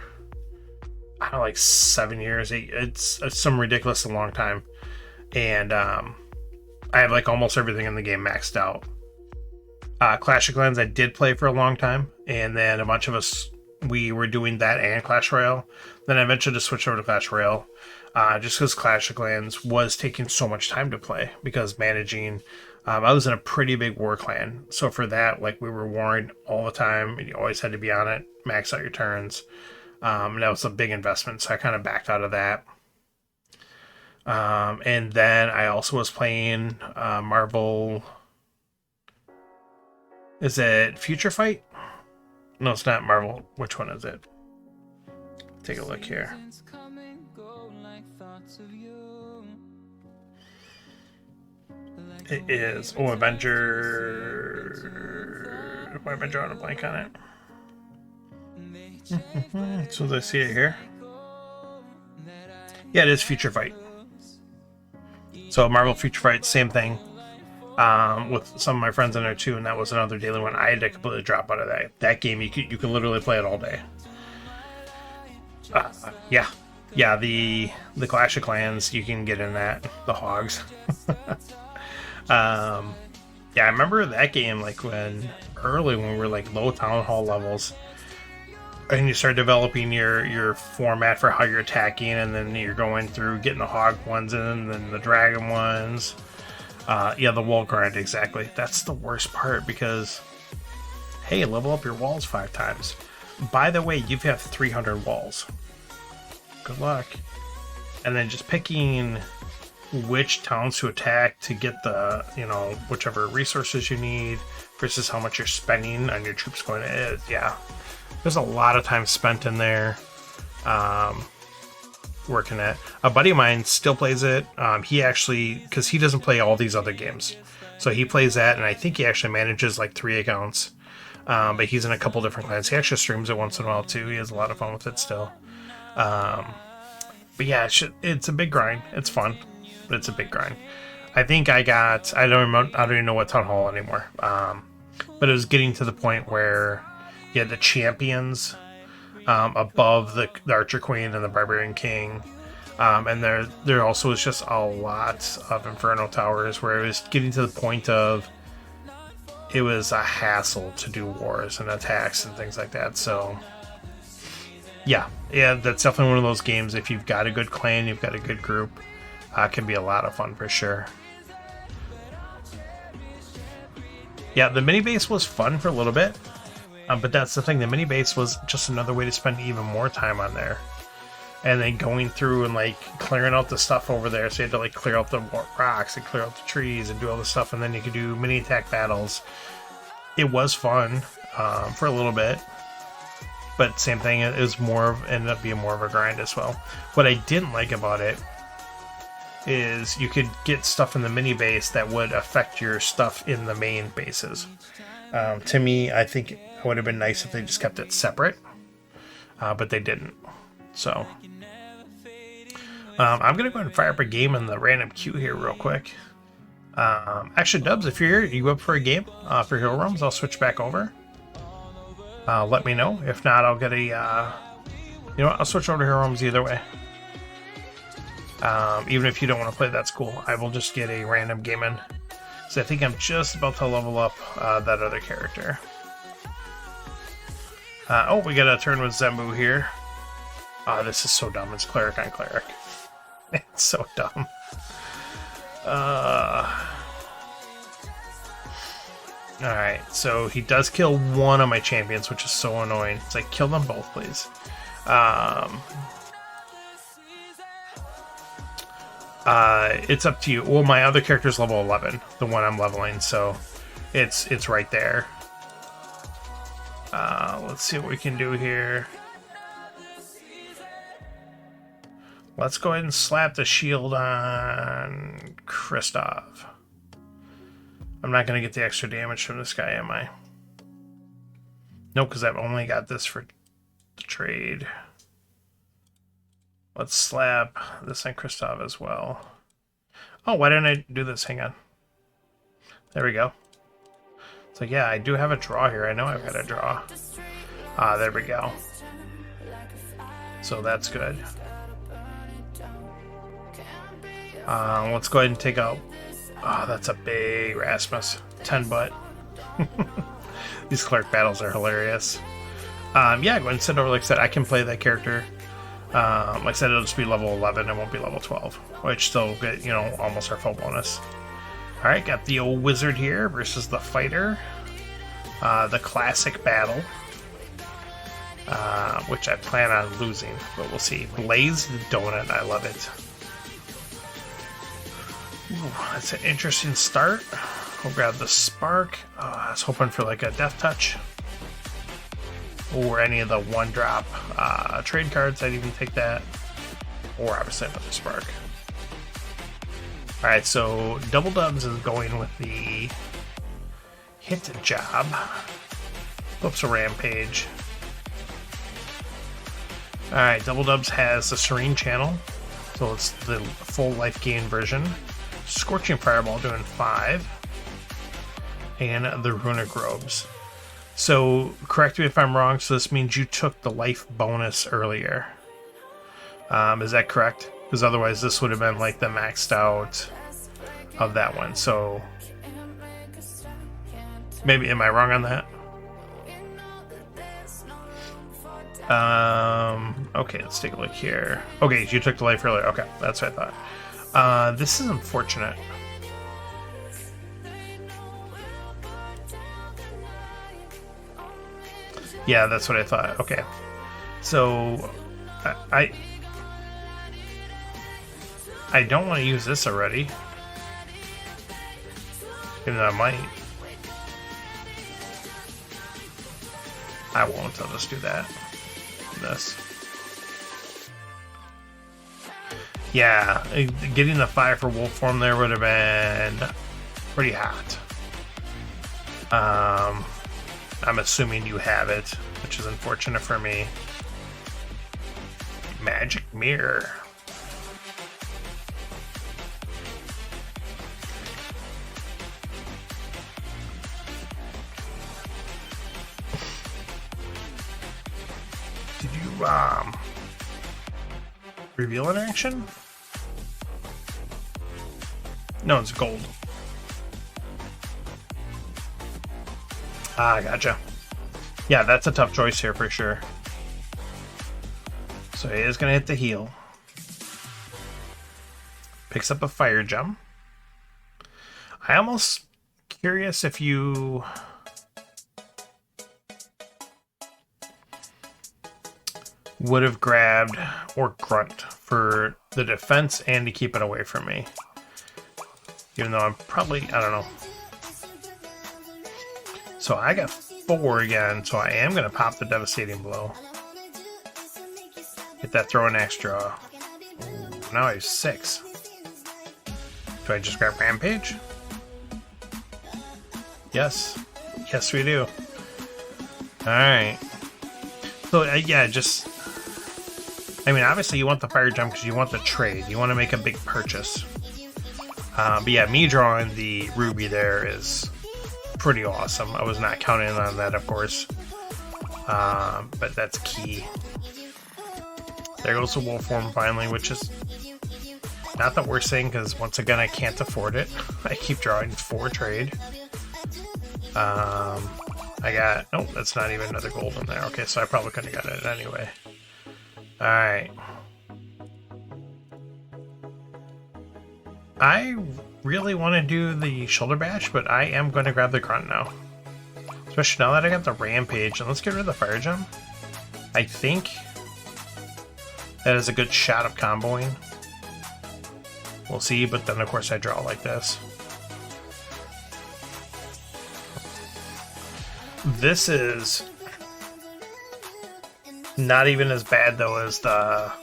I don't know, like 7 years. It's some ridiculous long time, and I have like almost everything in the game maxed out. Clash of Clans I did play for a long time, and then a bunch of us, we were doing that and Clash Royale. Then I eventually just switched over to Clash Royale, just because Clash of Clans was taking so much time to play, because managing, I was in a pretty big war clan, so for that, like, we were warring all the time, and you always had to be on it, max out your turns, and that was a big investment, so I kind of backed out of that. And then I also was playing Marvel Is it Future Fight? No, it's not Marvel. Which one is it? Take a look here. It is. Oh, Avenger. Why am I drawing a blank on it? So I see it here. Yeah, it is Future Fight. So Marvel Future Fight, same thing. With some of my friends in there too, and that was another daily one. I had to completely drop out of that game. You can literally play it all day. Yeah, the Clash of Clans, you can get in that. The Hogs. Yeah, I remember that game like when we were like low town hall levels, and you start developing your format for how you're attacking, and then you're going through getting the hog ones and then the dragon ones. Yeah, the wall grind, exactly. That's the worst part because, hey, level up your walls 5 times. By the way, you have 300 walls. Good luck. And then just picking which towns to attack to get the, whichever resources you need versus how much you're spending on your troops going to, yeah. There's a lot of time spent in there working at. A buddy of mine still plays it. He actually, because he doesn't play all these other games, so he plays that, and I think he actually manages like 3 accounts. But he's in a couple different clans. He actually streams it once in a while too. He has a lot of fun with it still. But yeah, it's a big grind. It's fun, but it's a big grind. I think I don't even know what town hall anymore. But it was getting to the point where you had the champions above the Archer Queen and the Barbarian King. And there also was just a lot of Inferno Towers where it was getting to the point of it was a hassle to do wars and attacks and things like that. So yeah, that's definitely one of those games. If you've got a good clan, you've got a good group, can be a lot of fun for sure. Yeah, the mini base was fun for a little bit. But that's the thing, the mini base was just another way to spend even more time on there. And then going through and like clearing out the stuff over there. So you had to like clear out the rocks and clear out the trees and do all this stuff. And then you could do mini attack battles. It was fun for a little bit. But same thing, it was ended up being more of a grind as well. What I didn't like about it is you could get stuff in the mini base that would affect your stuff in the main bases. To me, I think it would have been nice if they just kept it separate, but they didn't. So I'm gonna go ahead and fire up a game in the random queue here real quick. Actually, Dubs, if you're here, you up for a game for Hero Realms? I'll switch back over. Let me know. If not, I'll get a. I'll switch over to Hero Realms either way. Even if you don't want to play, that's cool. I will just get a random game in. So I think I'm just about to level up that other character. We got a turn with Zembu here. This is so dumb. It's cleric on cleric. It's so dumb. Alright, so he does kill one of my champions, which is so annoying. It's like, kill them both, please. It's up to you. Well, my other character's level 11, the one I'm leveling, so it's right there. Let's see what we can do here. Let's go ahead and slap the shield on Kristoff. I'm not going to get the extra damage from this guy, am I? Nope, because I've only got this for the trade. Let's slap this on Kristoff as well. Oh, why didn't I do this? Hang on. There we go. So yeah, I do have a draw here. I know I've got a draw. There we go. So that's good. Let's go ahead and take out... Oh, that's a big Rasmus. 10 butt. These cleric battles are hilarious. Yeah, go ahead and send over. Like I said, I can play that character. Like I said, it'll just be level 11. It won't be level 12. Which still get, almost our full bonus. Alright, got the old wizard here versus the fighter. The classic battle. Which I plan on losing, but we'll see. Blaze the donut. I love it. Ooh, that's an interesting start. we'll grab the Spark. I was hoping for like a Death Touch. Or any of the one-drop trade cards. I'd even take that. Or obviously another Spark. Alright, so Double Dubs is going with the Hit Job. Flips a Rampage. Alright, Double Dubs has the Serene Channel. So it's the full life gain version. Scorching Fireball doing 5. And the Runic Robes. So, correct me if I'm wrong, so this means you took the life bonus earlier. Is that correct? Because otherwise this would have been like the maxed out of that one. So, maybe, am I wrong on that? Okay, let's take a look here. Okay, you took the life earlier. Okay, that's what I thought. This is unfortunate. Yeah, that's what I thought. Okay. So, I don't want to use this already. Even though I might. I won't. I'll just do that. This. Yeah, getting the 5 for Wolf Form there would have been pretty hot. I'm assuming you have it, which is unfortunate for me. Magic Mirror. Did you, reveal an action? No, it's gold. Ah, gotcha. Yeah, that's a tough choice here for sure. So he is going to hit the heal. Picks up a Fire Gem. I almost curious if you would have grabbed or Grunt for the defense and to keep it away from me. Even though I'm probably, I don't know. So I got 4 again, so I am going to pop the Devastating Blow. Get that throw an extra. Ooh, now I have 6. Do I just grab Rampage? Yes. Yes, we do. Alright. So, yeah, just... I mean, obviously you want the Fire Gem because you want the trade. You want to make a big purchase. But yeah, me drawing the Ruby there is pretty awesome. I was not counting on that, of course. But that's key. There goes the Wolf Form finally, which is not the worst thing because once again I can't afford it. I keep drawing 4 trade. I got... Oh, that's not even another gold in there. Okay, so I probably couldn't have gotten it anyway. Alright. I really want to do the Shoulder Bash, but I am going to grab the Grunt now. Especially now that I got the Rampage. And let's get rid of the Fire Gem. I think that is a good shot of comboing. We'll see, but then of course I draw like this. This is not even as bad though as that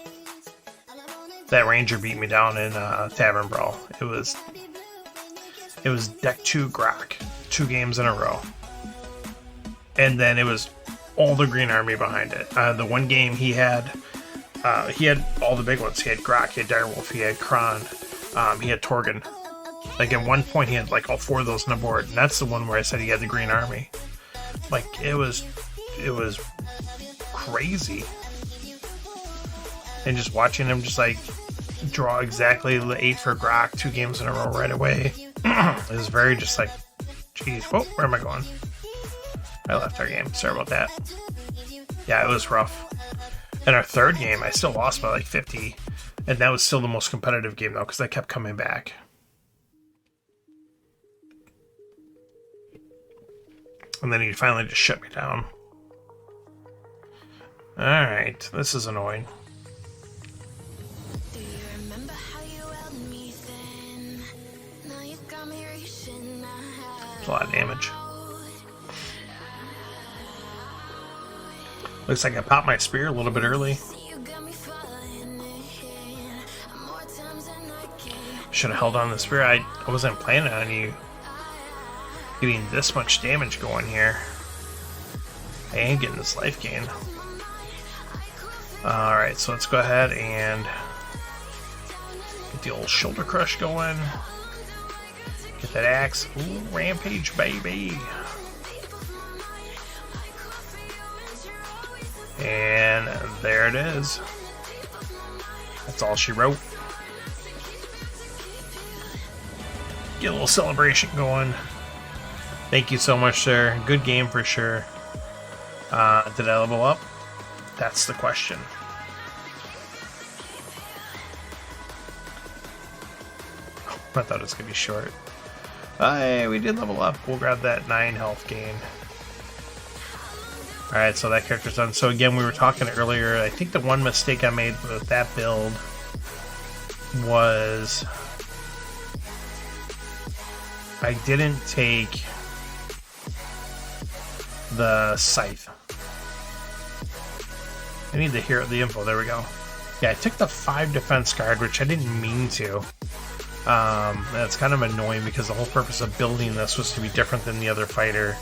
Ranger beat me down in Tavern Brawl. It was deck 2 Grok, 2 games in a row. And then it was all the Green Army behind it. The one game he had all the big ones. He had Grok, he had Direwolf, he had Kron, he had Torgon. Like at one point he had like all 4 of those on the board, and that's the one where I said he had the Green Army. Like it was crazy. And just watching him just like draw exactly the 8 for Grok 2 games in a row right away. It was very just like, geez, whoa, where am I going? I left our game. Sorry about that. Yeah, it was rough. In our 3rd game, I still lost by like 50. And that was still the most competitive game though, because I kept coming back. And then he finally just shut me down. Alright, this is annoying. It's a lot of damage. Looks like I popped my spear a little bit early. Should have held on the spear. I wasn't planning on you getting this much damage going here. I am getting this life gain. Alright, so let's go ahead and get the old shoulder crush going. Get that axe. Ooh, rampage, baby. And there it is. That's all she wrote. Get a little celebration going. Thank you so much, sir. Good game for sure. Did I level up? That's the question. I thought it was going to be short. Hey, we did level up. We'll grab that 9 health gain. Alright, so that character's done. So again, we were talking earlier, I think the one mistake I made with that build was I didn't take the scythe. I need to hear the info. There we go. Yeah, I took the 5 defense card, which I didn't mean to. That's kind of annoying because the whole purpose of building this was to be different than the other fighter.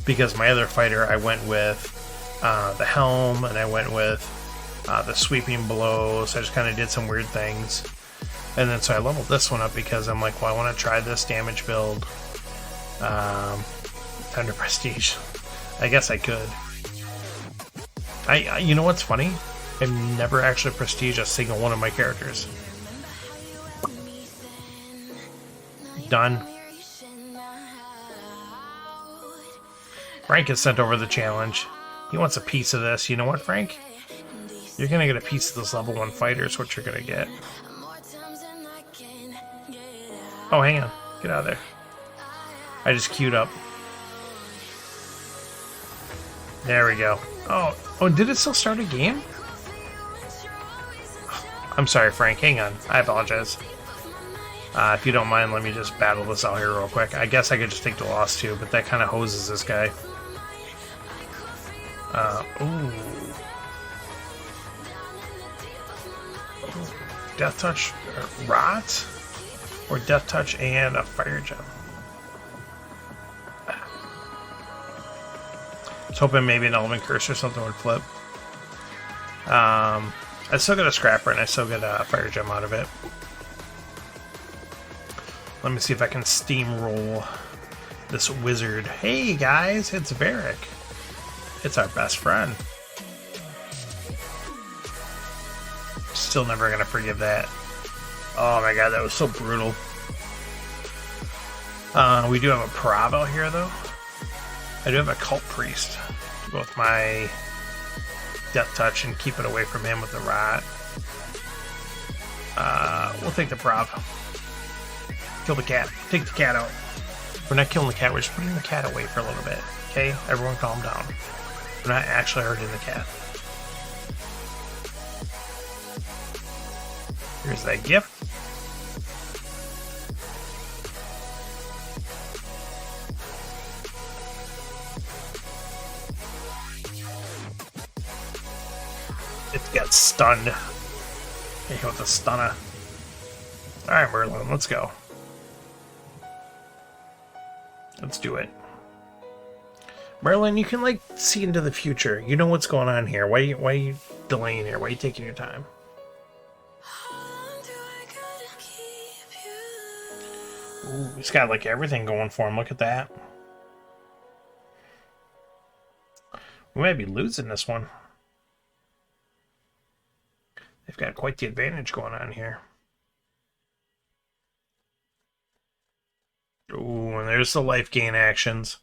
Because my other fighter, I went with the helm, and I went with the sweeping blows. I just kind of did some weird things. And then so I leveled this one up because I'm like, well, I want to try this damage build. Thunder Prestige. I guess I could. You know what's funny? I've never actually prestige a single one of my characters. Done. Frank has sent over the challenge. He wants a piece of this. You know what, Frank? You're gonna get a piece of this level 1 fighter is what you're gonna get. Oh, hang on. Get out of there. I just queued up. There we go. Oh, did it still start a game? I'm sorry, Frank. Hang on. I apologize. If you don't mind, let me just battle this out here real quick. I guess I could just take the loss too, but that kind of hoses this guy. Ooh. Death Touch, Rot, or Death Touch and a Fire Gem. I was hoping maybe an Element Curse or something would flip. I still got a Scrapper and I still get a Fire Gem out of it. Let me see if I can steamroll this wizard. Hey guys, it's Varric. It's our best friend. Still never gonna forgive that. Oh my god, that was so brutal. We do have a Parav out here though. I do have a Cult Priest to go with my Death Touch and keep it away from him with the Rot. We'll take the Parav. Kill the cat. Take the cat out. We're not killing the cat, we're just putting the cat away for a little bit. Okay? Everyone calm down. We're not actually hurting the cat. Here's that gift. It got stunned. Hit with a stunner. Alright, Merlin, let's go. Let's do it. Merlin, you can like see into the future. You know what's going on here. Why are you delaying here? Why are you taking your time? Ooh, he's got like everything going for him. Look at that. We might be losing this one. They've got quite the advantage going on here. Ooh, and there's the life gain actions.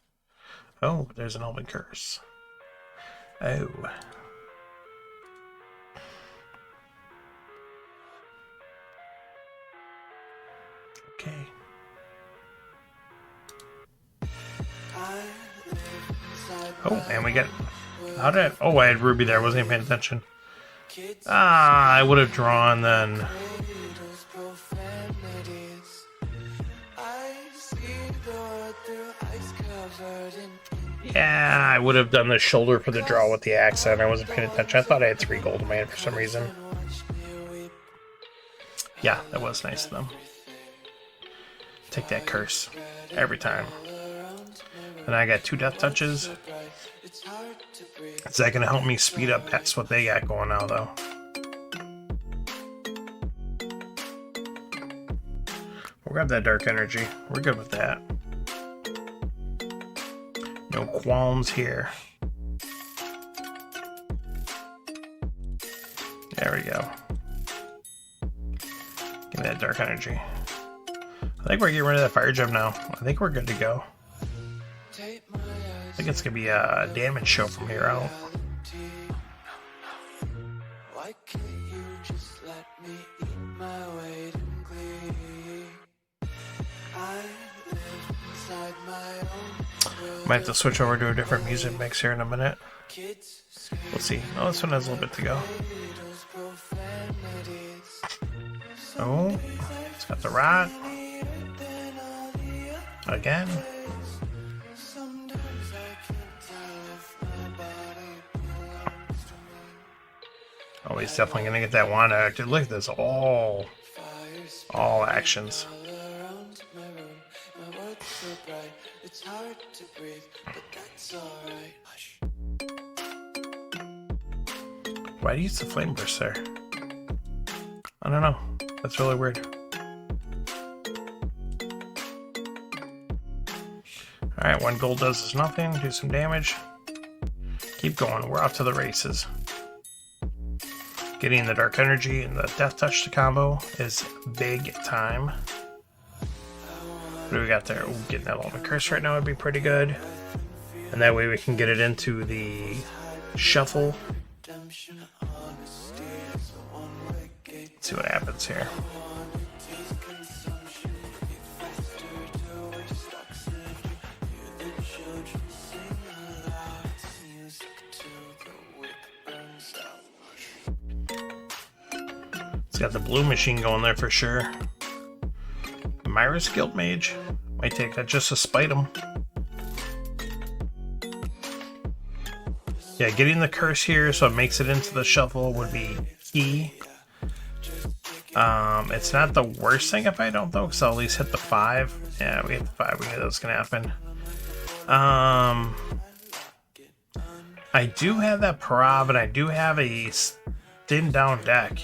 Oh, there's an Element Curse. Oh. Okay. Oh, and we get... How did I... Oh, I had Ruby there. I wasn't even paying attention. Ah, I would have drawn then. Yeah, I would have done the shoulder for the draw with the axe, and I wasn't paying attention. I thought I had 3 gold in my hand for some reason. Yeah, that was nice of them. Take that curse every time. And I got 2 death touches. Is that going to help me speed up past what they got going now, though? We'll grab that dark energy. We're good with that. No qualms here. There we go. Give me that dark energy. I think we're getting rid of that fire gem now. I think we're good to go. I think it's going to be a damage show from here out. Might have to switch over to a different music mix here in a minute. We'll see. Oh, this one has a little bit to go. Oh, it's got the rod. Again. Oh, he's definitely going to get that wand active. Look at this. All actions. It's hard to breathe, but that's alright. Why do you use the flame burst there? I don't know. That's really weird. Alright, 1 gold does us nothing. Do some damage. Keep going. We're off to the races. Getting the dark energy and the death touch to combo is big time. What do we got there? Ooh, getting that ultimate curse right now would be pretty good. And that way we can get it into the shuffle. Let's see what happens here. It's got the blue machine going there for sure. Myra's Guild Mage. Might take that just to spite him. Yeah, getting the curse here so it makes it into the shuffle would be key. It's not the worst thing if I don't, though, because I'll at least hit the 5. Yeah, we hit the 5. We knew that was going to happen. I do have that Parab, and I do have a thin down deck.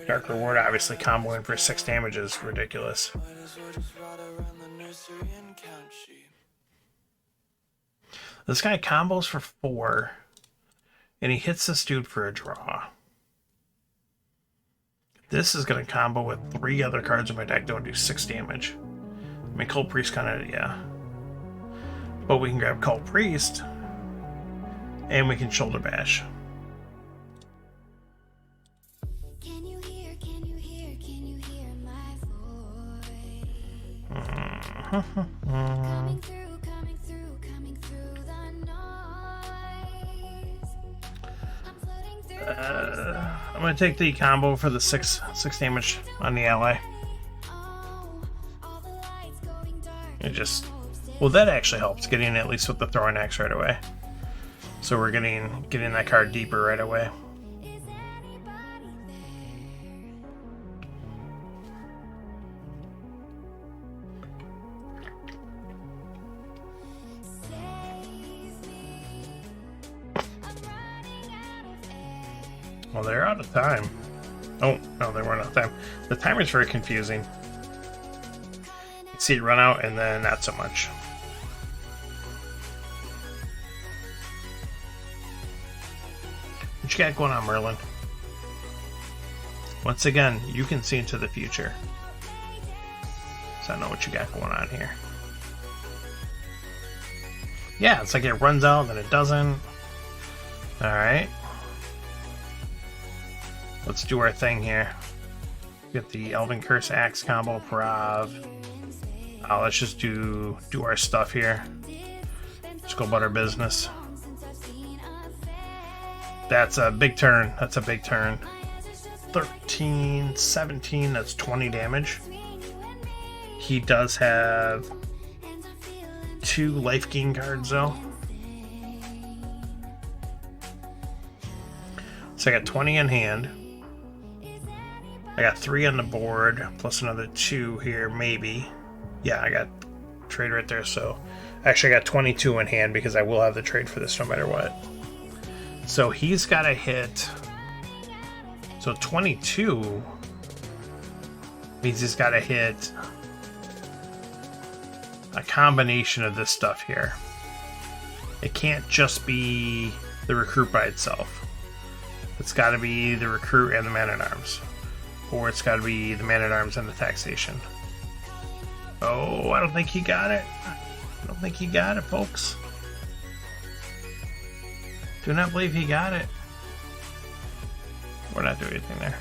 Dark Reward, obviously, comboing for 6 damage is ridiculous. This guy combos for 4, and he hits this dude for a draw. This is going to combo with 3 other cards in my deck that would do 6 damage. I mean, Cult Priest kind of, yeah. But we can grab Cult Priest, and we can Shoulder Bash. Coming through the noise. I'm going to take the combo for the 6 damage on the ally. It just, well, that actually helps getting at least with the throwing axe right away. So we're getting that card deeper right away. Well, they're out of time. Oh, no, they weren't out of time. The timer's very confusing. You see it run out, and then not so much. What you got going on, Merlin? Once again, you can see into the future. So I know what you got going on here. Yeah, it's like it runs out, then it doesn't. Alright. Let's do our thing here. Get the Elven Curse Axe combo Prav. Let's just do our stuff here. Just go about our business. That's a big turn. That's a big turn. 13, 17, that's 20 damage. He does have 2 life gain cards though. So I got 20 in hand. I got 3 on the board, plus another 2 here, maybe. Yeah, I got trade right there, so... Actually, I got 22 in hand because I will have the trade for this no matter what. So he's got to hit... So 22 means he's got to hit a combination of this stuff here. It can't just be the recruit by itself. It's got to be the recruit and the man-at-arms. Or it's got to be the man-at-arms and the taxation. Oh, I don't think he got it. I don't think he got it, folks. Do not believe he got it. We're not doing anything there.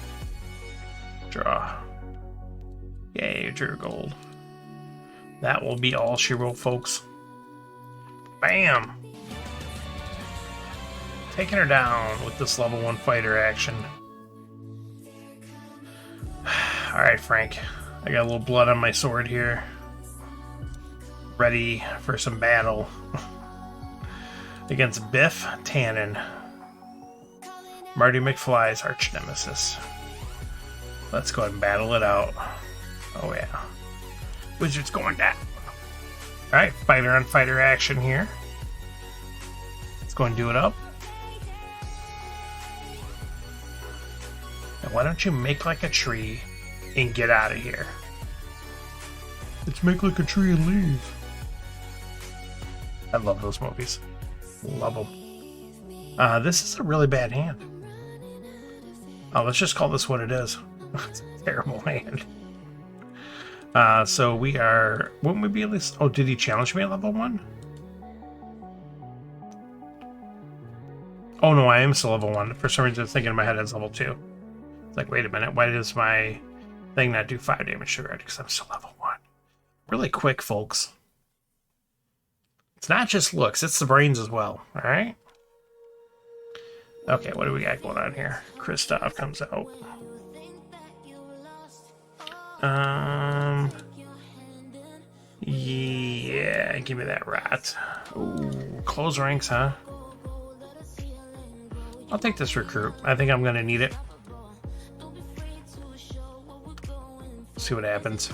Draw. Yay, drew gold. That will be all she wrote, folks. Bam! Taking her down with this level 1 fighter action. Alright, Frank. I got a little blood on my sword here. Ready for some battle. Against Biff Tannen. Marty McFly's arch nemesis. Let's go ahead and battle it out. Oh yeah. Wizard's going down. Alright, fighter on fighter action here. Let's go and do it up. Now why don't you make like a tree and get out of here? Let's make like a tree and leave. I love those movies. Love them. This is a really bad hand. Oh, let's just call this what it is. It's a terrible hand. So we are... Wouldn't we be at least... Oh, did he challenge me at level 1? Oh no, I am still level 1. For some reason I was thinking in my head it's level 2. It's like, wait a minute, why does my thing not do 5 damage to red? Because I'm still level 1. Really quick, folks. It's not just looks, it's the brains as well, alright? Okay, what do we got going on here? Kristoff comes out. Yeah, give me that rat. Ooh, close ranks, huh? I'll take this recruit. I think I'm gonna need it. See what happens.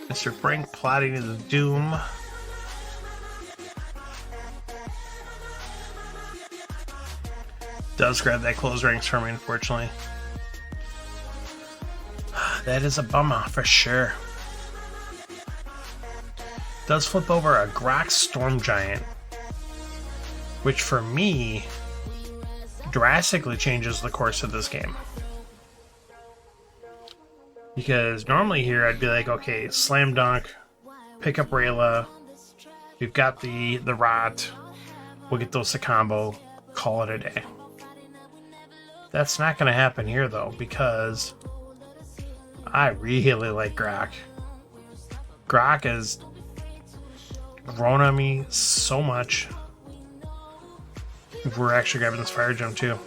Mr. Frank plotting his doom. Does grab that close ranks for me, unfortunately. That is a bummer for sure. Does flip over a Grok Storm Giant, which for me drastically changes the course of this game. Because normally here I'd be like, okay, slam dunk, pick up Rayla, we've got the Rot, we'll get those to combo, call it a day. That's not going to happen here though, because I really like Grok. Grok has grown on me so much. We're actually grabbing this fire gem too.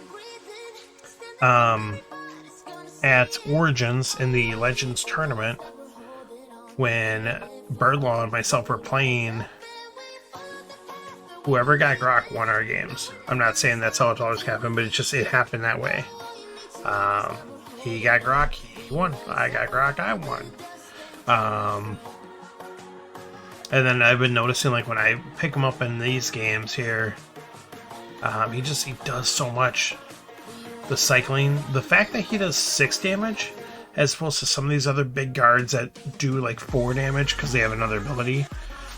At Origins in the Legends tournament, when Birdlaw and myself were playing, whoever got Grok won our games. I'm not saying that's how it always happened, but it happened that way. He got Grok, he won. I got Grok, I won. And then I've been noticing, like, when I pick him up in these games here, he does so much. The cycling, the fact that he does 6 damage as opposed to some of these other big guards that do like 4 damage because they have another ability,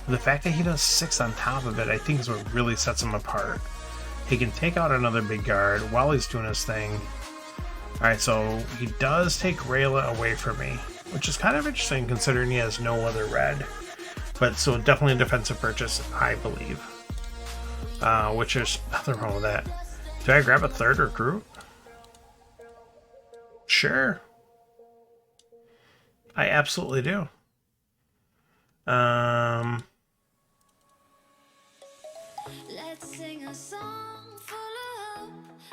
the fact that he does 6 on top of it, I think is what really sets him apart. He can take out another big guard while he's doing his thing. Alright, so he does take Rayla away from me, which is kind of interesting considering he has no other red. But so definitely a defensive purchase, I believe. Which is nothing wrong with that. Do I grab a third recruit? Sure. I absolutely do. Let's sing a song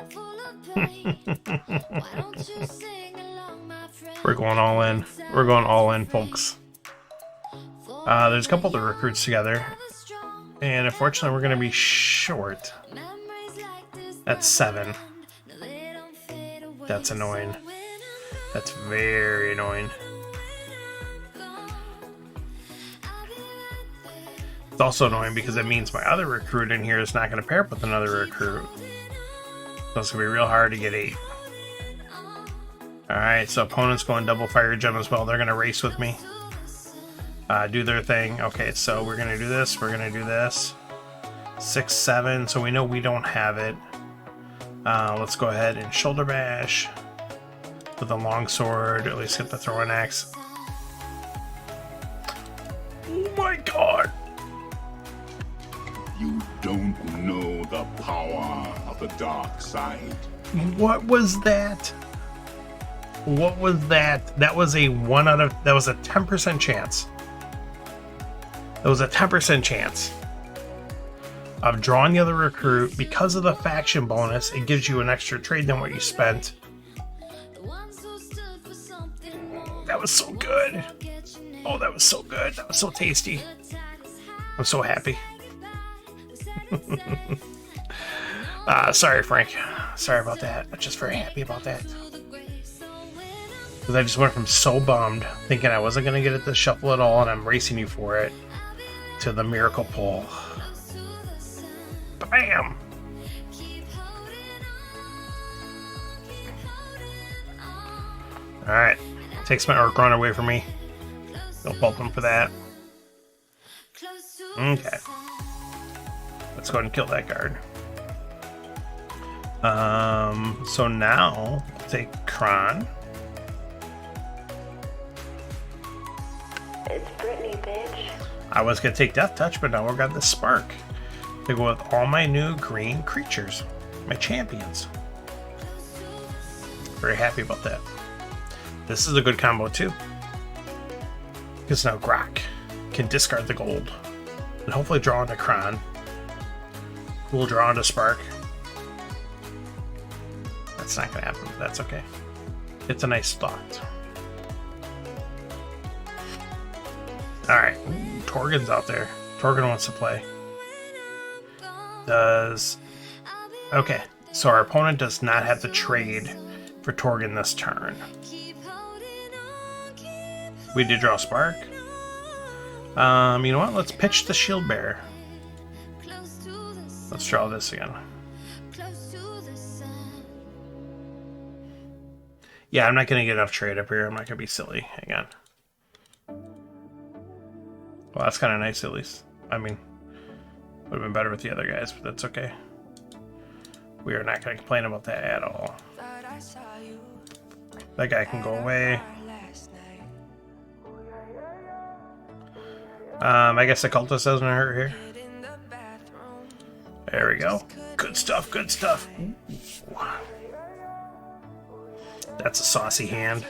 full of pain. Why don't you sing along, my friend? We're going all in. We're going all in, folks. There's a couple of the recruits together. And unfortunately, we're going to be short. That's 7. That's annoying. That's very annoying. It's also annoying because it means my other recruit in here is not going to pair up with another recruit. So it's going to be real hard to get 8. Alright, so opponent's going double fire gem as well. They're going to race with me. Do their thing. Okay, so we're going to do this. We're going to do this. 6, 7. So we know we don't have it. Let's go ahead and shoulder bash with a long sword. At least get the throwing axe. Oh my god! You don't know the power of the dark side. What was that? What was that? That was a 1 out of... That was a 10% chance. That was a 10% chance of drawing the other recruit. Because of the faction bonus, it gives you an extra trade than what you spent. That was so good. Oh, that was so good. That was so tasty. I'm so happy. Sorry, Frank. Sorry about that. I'm just very happy about that. Because I just went from so bummed, thinking I wasn't going to get it to shuffle at all, and I'm racing you for it, to the miracle pull. Bam! Alright. Takes my Orc Runner away from me. Don't fault him for that. Okay. Let's go ahead and kill that guard. So now, we'll take Kron. It's Brittany, bitch. I was going to take Death Touch, but now we've got the Spark. To go with all my new green creatures. My champions. Very happy about that. This is a good combo too. Because now Grok can discard the gold. And hopefully draw into Kron. We'll draw into Spark. That's not going to happen, but that's okay. It's a nice thought. Alright, Torgon's out there. Torgon wants to play. Okay, so our opponent does not have the trade for Torgon this turn. We did draw Spark. You know what? Let's pitch the Shield Bearer. Let's draw this again. Yeah, I'm not going to get enough trade up here. I'm not going to be silly. Hang on. Well, that's kind of nice at least. I mean, would have been better with the other guys, but that's okay. We are not going to complain about that at all. That guy can go away. I guess the cultist doesn't hurt here. There we go. Good stuff, good stuff. Ooh. That's a saucy hand.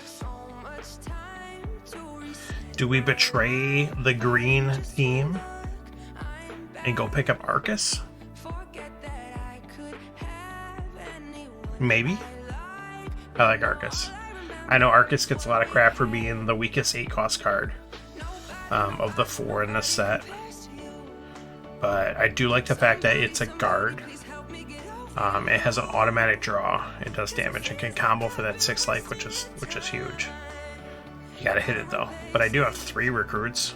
Do we betray the green team and go pick up Arcus? Maybe. I like Arcus. I know Arcus gets a lot of crap for being the weakest 8-cost card of the 4 in this set. But I do like the fact that it's a guard. It has an automatic draw. It does damage. It can combo for that 6 life, which is huge. You gotta hit it though. But I do have 3 recruits.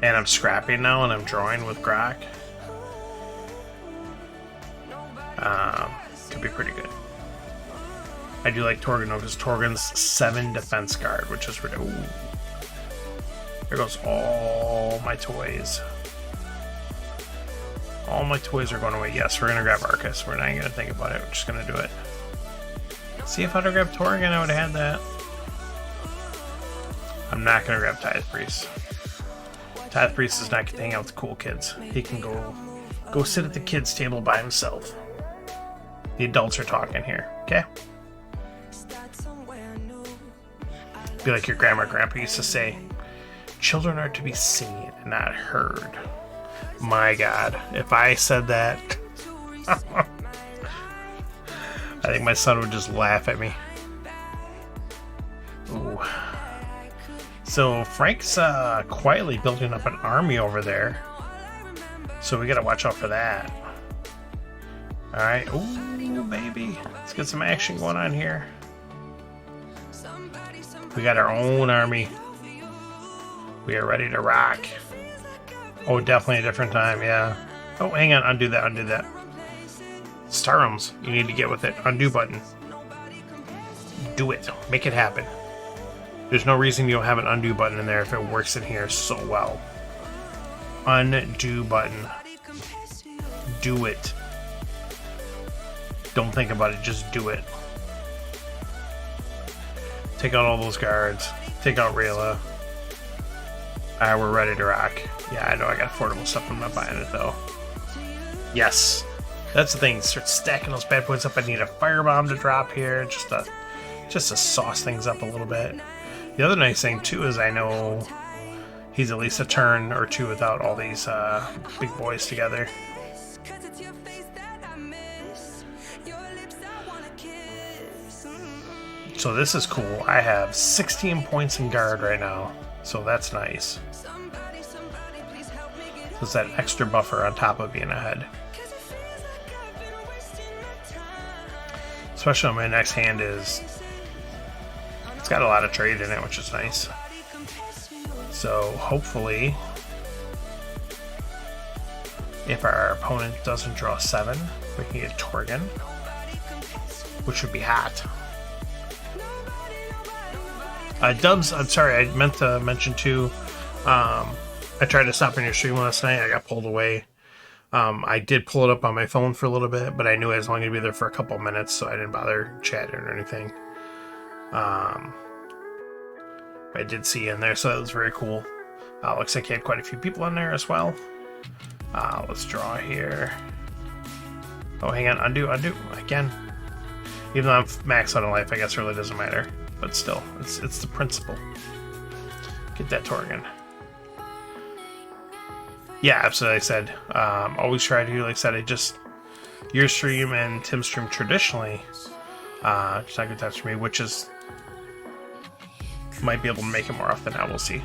And I'm scrapping now and I'm drawing with Grok. Could be pretty good. I do like Torgon though, because Torgon's 7 defense guard, which is really... Ooh. There goes all my toys. All my toys are going away. Yes, we're going to grab Arcus. We're not going to think about it. We're just going to do it. See, if I'd have grabbed Torgon, I would have had that. I'm not going to grab Tithe Priest. Tithe Priest is not going to hang out with the cool kids. He can go sit at the kids' table by himself. The adults are talking here, okay? Be like your grandma or grandpa used to say, children are to be seen and not heard. My God, if I said that, I think my son would just laugh at me. Ooh. So Frank's quietly building up an army over there. So we gotta watch out for that. Alright, ooh, baby. Let's get some action going on here. We got our own army. We are ready to rock. Oh, definitely a different time, yeah. Oh, hang on, undo that, undo that. Star Realms, you need to get with it. Undo button. Do it. Make it happen. There's no reason you don't have an undo button in there if it works in here so well. Undo button. Do it. Don't think about it, just do it. Take out all those guards. Take out Rayla. Alright, we're ready to rock. Yeah, I know I got affordable stuff. I'm not buying it though. Yes. That's the thing. Start stacking those bad boys up. I need a firebomb to drop here. Just to sauce things up a little bit. The other nice thing too is I know he's at least a turn or two without all these big boys together. So this is cool. I have 16 points in guard right now, so that's nice. So it's that extra buffer on top of being ahead. Especially on my next hand is, it's got a lot of trade in it, which is nice. So hopefully, if our opponent doesn't draw 7, we can get Torgan, which would be hot. Dubs, I'm sorry, I meant to mention too, I tried to stop on your stream last night, I got pulled away. I did pull it up on my phone for a little bit, but I knew I was only going to be there for a couple minutes, so I didn't bother chatting or anything. I did see you in there, so that was very cool. Looks like you had quite a few people in there as well. Let's draw here. Oh, hang on, undo, again. Even though I'm maxed out on life, I guess it really doesn't matter. But still, it's the principle. Get that Torgan. Yeah, absolutely. Like I said, always try to, like I said, your stream and Tim's stream traditionally, just not good times for me, which is, might be able to make it more often now, we'll see.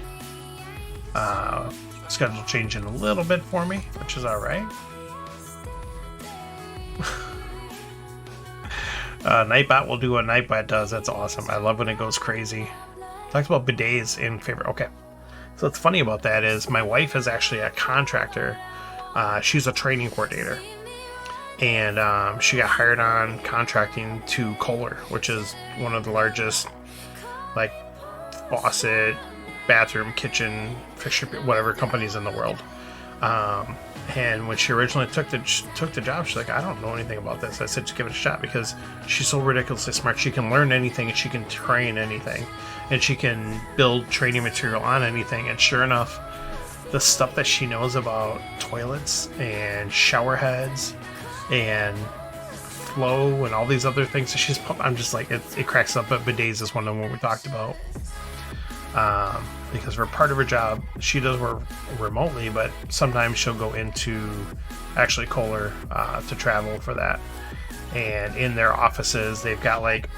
Schedule changing a little bit for me, which is alright. Nightbot will do what Nightbot does. That's awesome. I love when it goes crazy. Talks about bidets in favor. Okay. So what's funny about that is my wife is actually a contractor. She's a training coordinator. And she got hired on contracting to Kohler, which is one of the largest, like, faucet, bathroom, kitchen, fixture, whatever companies in the world. And when she originally took the job, she's like, I don't know anything about this. I said, just give it a shot, because she's so ridiculously smart. She can learn anything, and she can train anything, and she can build training material on anything. And sure enough, the stuff that she knows about toilets and shower heads and flow and all these other things that she's pumped, I'm just like, it cracks up. But bidets is one of them we talked about. Because for part of her job, she does work remotely, but sometimes she'll go into actually Kohler to travel for that. And in their offices, they've got, like,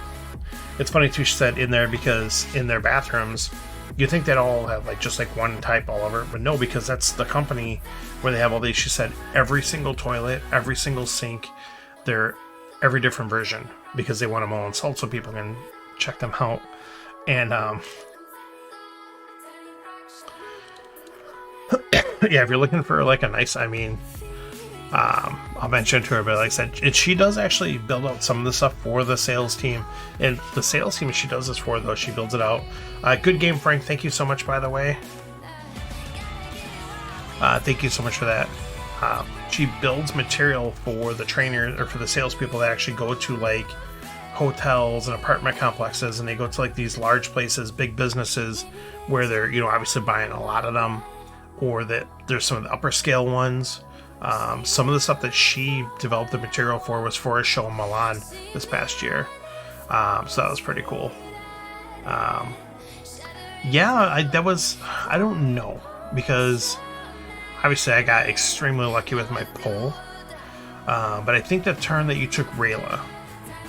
it's funny too, she said in there, because in their bathrooms, you think they'd all have like just like one type all over, but no, because that's the company where they have all these. She said every single toilet, every single sink, they're every different version, because they want them all installed so people can check them out. And yeah, if you're looking for like a nice, I mean, I'll mention to her, but like I said, she does actually build out some of the stuff for the sales team. And the sales team she does this for, though, she builds it out. Good game, Frank. Thank you so much, by the way. Thank you so much for that. She builds material for the trainers, or for the salespeople that actually go to like hotels and apartment complexes, and they go to like these large places, big businesses, where they're, you know, obviously buying a lot of them, or that there's some of the upper scale ones. Some of the stuff that she developed the material for was for a show in Milan this past year. So that was pretty cool. Yeah, I don't know, because obviously I got extremely lucky with my pull. But I think the turn that you took Rayla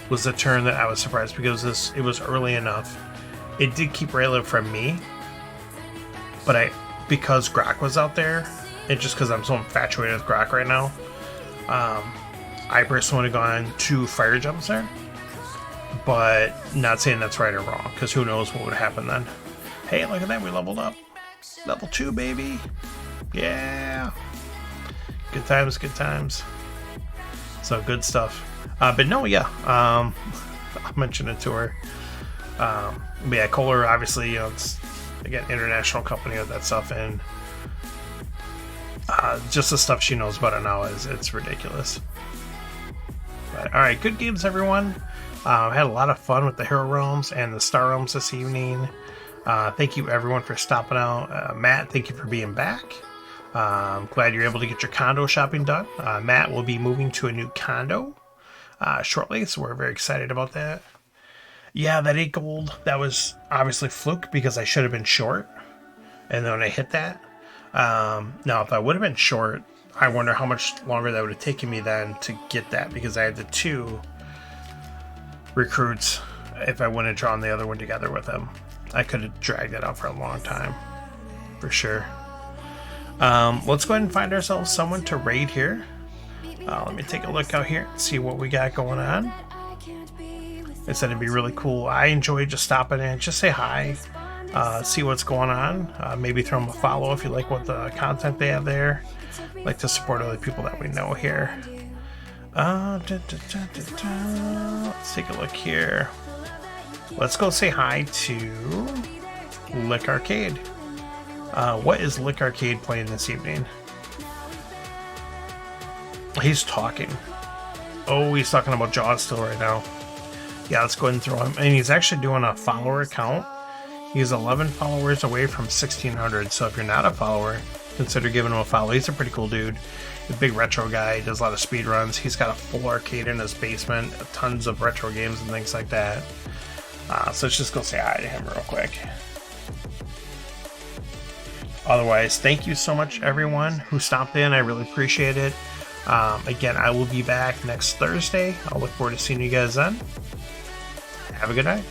was the turn that I was surprised, because it was early enough. It did keep Rayla from me, but because Grok was out there, and just because I'm so infatuated with Grok right now, I personally would have gone 2 fire jumps there. But not saying that's right or wrong, because who knows what would happen then. Hey, look at that, we leveled up. Level 2, baby. Yeah. Good times, good times. So good stuff. But no, yeah. I'll mention it to her. But yeah, Kohler, obviously, you know, it's, again, international company with that stuff, and just the stuff she knows about it now it's ridiculous. But, all right, good games, everyone. Had a lot of fun with the Hero Realms and the Star Realms this evening. Thank you, everyone, for stopping out. Matt, thank you for being back. I'm glad you're able to get your condo shopping done. Matt will be moving to a new condo shortly, so we're very excited about that. Yeah, that 8 gold, that was obviously fluke, because I should have been short, and then I hit that. Now, if I would have been short, I wonder how much longer that would have taken me then to get that, because I had the 2 recruits. If I wouldn't have drawn the other one together with him, I could have dragged that out for a long time, for sure. Let's go ahead and find ourselves someone to raid here. Let me take a look out here and see what we got going on. I said it'd be really cool. I enjoy just stopping in, just say hi, see what's going on. Maybe throw them a follow if you like what the content they have there. Like to support other people that we know here. Let's take a look here. Let's go say hi to Lick Arcade. What is Lick Arcade playing this evening? He's talking. Oh, he's talking about Jaws still right now. Yeah, let's go ahead and throw him. And he's actually doing a follower count. He's 11 followers away from 1,600. So if you're not a follower, consider giving him a follow. He's a pretty cool dude. He's a big retro guy. He does a lot of speed runs. He's got a full arcade in his basement. Tons of retro games and things like that. So let's just go say hi to him real quick. Otherwise, thank you so much, everyone who stopped in. I really appreciate it. Again, I will be back next Thursday. I'll look forward to seeing you guys then. Have a good night.